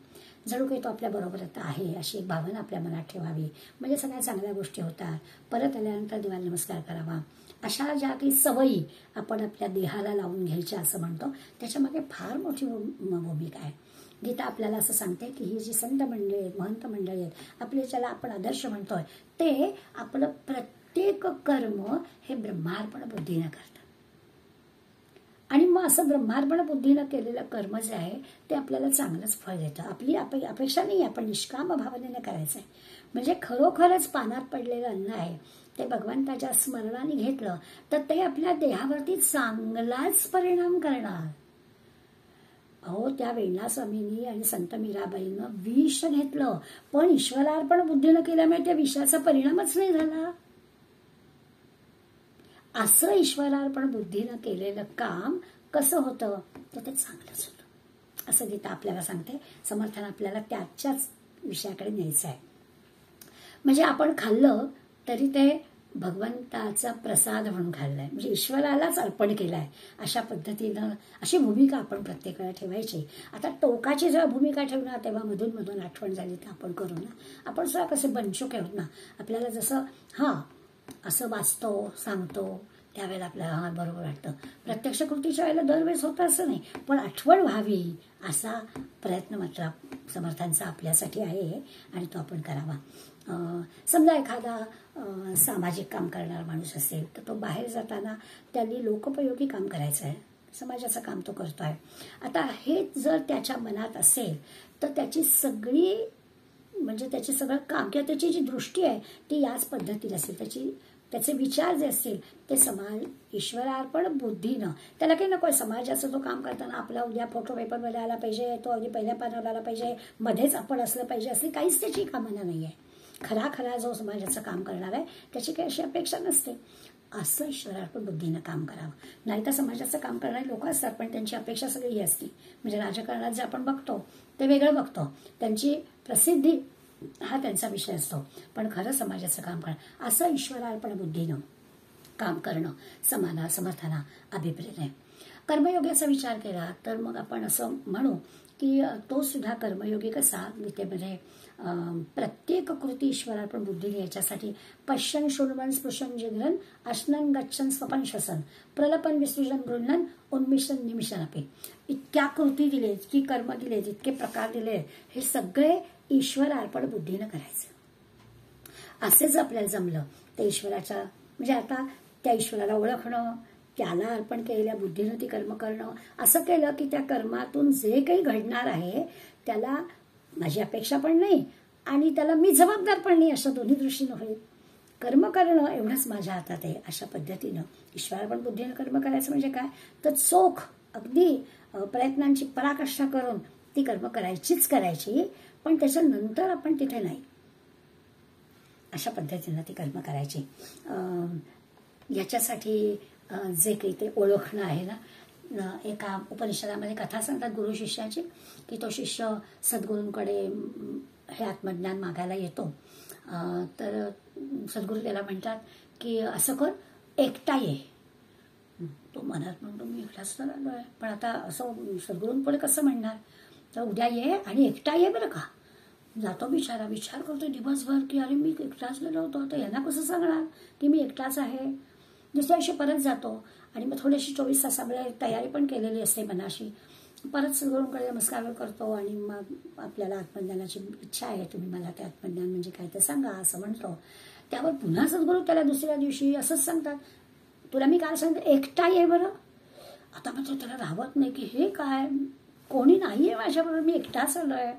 Speaker 1: जणू काही तो आपल्या बरोबर आता आहे अशी एक भावना आपल्या मनात ठेवावी, म्हणजे सगळ्या चांगल्या गोष्टी होतात. परत आल्यानंतर देवाला नमस्कार करावा. अशा ज्या काही सवयी आपण आपल्या देहाला लावून घ्यायच्या असं म्हणतो, त्याच्यामागे फार मोठी भूमिका आहे. गीता आपल्याला असं सांगते की ही जी संत मंडळी आहेत, महंत मंडळी आहेत, आपले ज्याला आपण आदर्श म्हणतोय, ते आपलं प्रत्येक कर्म हे ब्रह्मार्पण बुद्धीनं करतात. आणि मग असं ब्रह्मार्पण बुद्धीनं केलेलं कर्म जे आहे ते आपल्याला चांगलंच फळ देतं. आपली अपेक्षा नाही, आपण निष्काम भावनेनं करायचं आहे. म्हणजे खरोखरच पानात पडलेलं अन्न आहे ते भगवंताच्या स्मरणाने घेतलं तर ते आपल्या देहावरती चांगलाच परिणाम करणार. अहो, त्या वेणा स्वामींनी आणि संत मीराबाईनं विष घेतलं, पण ईश्वरार्पण बुद्धीनं केल्यामुळे त्या विषाचा परिणामच नाही झाला. असं ईश्वरार्पण बुद्धीनं केलेलं काम कसं होतं तर ते चांगलंच होतं असं गीता आपल्याला सांगते. समर्थन आपल्याला त्याच्याच विषयाकडे न्यायचं आहे. म्हणजे आपण खाल्लं तरी ते भगवंताचा प्रसाद म्हणून खाल्लाय, म्हणजे ईश्वरालाच अर्पण केलाय, अशा पद्धतीनं अशी भूमिका आपण प्रत्येकाला ठेवायची. आता टोकाची जेव्हा भूमिका ठेवणार तेव्हा मधून मधून आठवण झाली तर आपण करू ना. आपण सुद्धा कसे बनचूक आहोत ना, आपल्याला जसं असं वाचतो सांगतो त्यावेळेला आपल्याला बरोबर वाटतं. प्रत्यक्ष कृतीच्या वेळेला दरवेळेस होतं असं नाही, पण आठवण व्हावी असा प्रयत्न मात्र समर्थांचा आपल्यासाठी आहे आणि तो आपण करावा. समजा एखादा सामाजिक काम करणारा माणूस असेल तर तो बाहेर जाताना त्यांनी लोकोपयोगी काम करायचं आहे, समाजाचं काम तो करतोय. आता हे जर त्याच्या मनात असेल तर त्याची सगळं काम किंवा त्याची जी दृष्टी आहे ती याच पद्धतीने असेल, त्याचे विचार जे असतील ते ईश्वरार्पण बुद्धीनं. त्याला काही नको समाजाचं तो काम करताना आपला उद्या फोटो पेपरमध्ये आला पाहिजे, तो अगदी पहिल्या पानावर आला पाहिजे, मध्येच आपण असलं पाहिजे, असली काहीच त्याची कामना नाही आहे. खरा जो समाजाचं काम करणार आहे त्याची काही अशी अपेक्षा नसते. असं ईश्वरार्पण बुद्धीनं काम करावं. नाही तर समाजाचं काम करणारे लोक असतात पण त्यांची अपेक्षा सगळी ही असते. म्हणजे राजकारणात जे आपण बघतो ते वेगळं बघतो, त्यांची प्रसिद्धी हा त्यांचा विषय असतो, पण खरं समाजाचं काम करणं असं ईश्वरार्पण बुद्धीनं काम करणं समर्थांना अभिप्रेत आहे. कर्मयोगाचा विचार केला तर मग आपण असं म्हणू की तो सुद्धा कर्मयोगी कसा गीतेमध्ये प्रत्येक कृती ईश्वरार्पण बुद्धीने याच्यासाठी पश्यन शृण्वन् स्पृशन जिघ्रन अश्नन गच्छन स्वपन श्वसन प्रलपन विसृजन गृह्णन उन्मिषण निमिषण अपि, इतक्या कृती दिले, इतकी कर्म दिले, इतके प्रकार दिले, हे सगळे ईश्वर अर्पण बुद्धीनं करायचं. असेच आपल्याला जमलं ते ईश्वराच्या म्हणजे आता त्या ईश्वराला ओळखणं, त्याला अर्पण केलेल्या बुद्धीनं ती कर्म करणं, असं केलं की त्या कर्मातून जे काही घडणार आहे त्याला माझी अपेक्षा पण नाही आणि त्याला मी जबाबदार पण नाही, अशा दोन्ही दृष्टीनं होईल. कर्म करणं एवढंच माझ्या हातात आहे अशा पद्धतीनं ईश्वरार्पण बुद्धीनं कर्म करायचं. म्हणजे काय तर चोख अगदी प्रयत्नांची पराकाष्ठा करून ती कर्म करायची, पण त्याच्यानंतर आपण तिथे नाही, अशा पद्धतीनं ती कर्म करायची. याच्यासाठी जे काही ते ओळखणं आहे ना, एका उपनिषदामध्ये कथा सांगतात गुरु शिष्याची की तो शिष्य सद्गुरूंकडे हे आत्मज्ञान मागायला येतो. तर सद्गुरू त्याला म्हणतात की असं कर, एकटा ये. तो मनात म्हणतो मी एकटाच तर आलो आहे, पण आता असं सद्गुरूंपुढे कसं म्हणणार, तर उद्या ये आणि एकटा ये बरं का. जातो विचार करतो दिवसभर की अरे मी एकटाच गेलो होतो, तर यांना कसं सांगणार की मी एकटाच आहे. दुसऱ्या दिवशी परत जातो आणि मग थोडीशी 24 तासामध्ये तयारी पण केलेली असते मनाशी. परत सद्गुरूंकडे नमस्कार करतो आणि मग आपल्याला आत्मज्ञानाची इच्छा आहे, तुम्ही मला ते आत्मज्ञान म्हणजे काय ते सांगा असं म्हणतो. त्यावर पुन्हा सद्गुरू त्याला दुसऱ्या दिवशी असंच सांगतात, तुला मी काय सांगते, एकटा ये बरं. आता मात्र त्याला राहत नाही की हे काय, कोणी नाही आहे माझ्याबरोबर, मी एकटाच आलो आहे.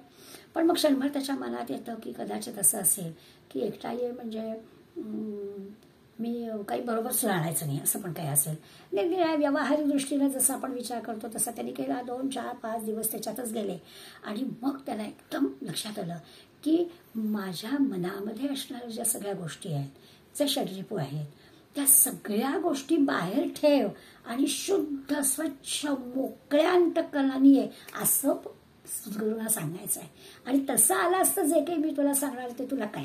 Speaker 1: पण मग क्षणभर त्याच्या मनात येतं की कदाचित असं असेल की एकटा ये म्हणजे मी काही बरोबर सुधारायचं नाही, असं पण काही असेल. नाही व्यावहारिक दृष्टीने जसं आपण विचार करतो तसा त्यांनी केला. 2, 4, 5 दिवस त्याच्यातच गेले आणि मग त्याला एकदम लक्षात आलं की माझ्या मनामध्ये असणाऱ्या ज्या सगळ्या गोष्टी आहेत, जे षड्रिपू आहेत, त्या सगळ्या गोष्टी बाहेर ठेव आणि शुद्ध स्वच्छ मोकळ्या अंतःकरणाने ये, असं सद्गुरूंना सांगायचं आहे. आणि तसं आलं असतं जे काही मी तुला सांगणार ते तुला काय.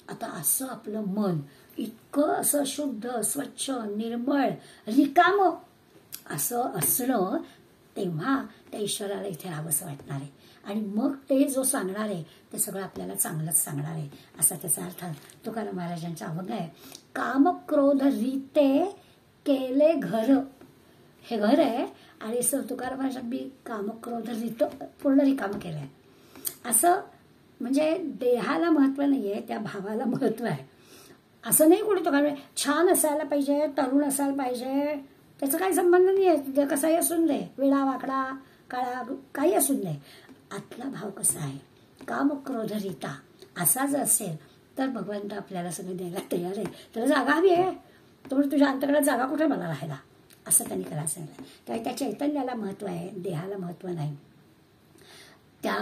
Speaker 1: आता असं आपलं मन इतकं असं शुद्ध स्वच्छ निर्मळ रिकामं असं असणं, तेव्हा त्या ईश्वराला इथे राहावंसं वाटणार आहे आणि मग ते जो सांगणार आहे ते सगळं आपल्याला चांगलंच सांगणार आहे, असा त्याचा अर्थ तुकाराम महाराजांचा अभंग आहे. काम क्रोध रीते केले घर, हे घर आहे आणि तुकाराम महाराजांनी मी काम क्रोध रीत पूर्ण रिकामं केलंय. असं म्हणजे देहाला महत्व नाहीये, त्या भावाला महत्व आहे. असं नाही कोणी तो काय छान असायला पाहिजे, तरुण असायला पाहिजे, त्याचा काही संबंध नाही आहे. कसाही असून दे, वेळा वाकडा काळा काही असून दे, आतला भाव कसा आहे, काम क्रोध रीता असा जर असेल तर भगवंत आपल्याला सगळं द्यायला तयार आहे. त्याला जागा हवी आहे, तुम्ही तुझ्या अंतर्गत जागा कुठे मला राहायला, असं त्यांनी करायला सांगितलं. त्यामुळे त्या चैतन्याला महत्व आहे, देहाला महत्व नाही. त्या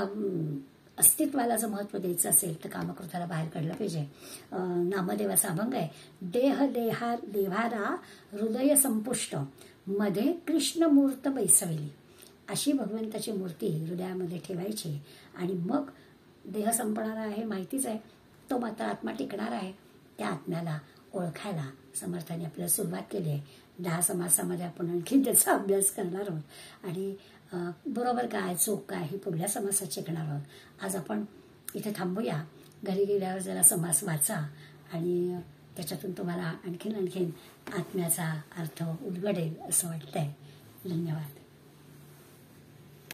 Speaker 1: अस्तित्वाला जर महत्व द्यायचं असेल तर कामक्रोधाला बाहेर काढलं पाहिजे. नामदेवाचा अभंग आहे, देह देवारा हृदय संपुष्ट मध्ये कृष्णमूर्त बैसविली. अशी भगवंताची मूर्ती हृदयामध्ये ठेवायची आणि मग देह संपणारा आहे माहितीच आहे, तो मात्र आत्मा टिकणार आहे. त्या आत्म्याला ओळखायला समर्थाने आपल्याला सुरुवात केली आहे. 10 समासामध्ये आपण आणखी त्याचा अभ्यास करणार आहोत आणि बरोबर काय चूक काय हे पुढल्या समासात शिकणार आहोत. आज आपण इथे थांबूया. घरी गेल्यावर जरा समास वाचा आणि त्याच्यातून तुम्हाला आणखीन आत्म्याचा अर्थ उलगडेल असं वाटतंय. धन्यवाद.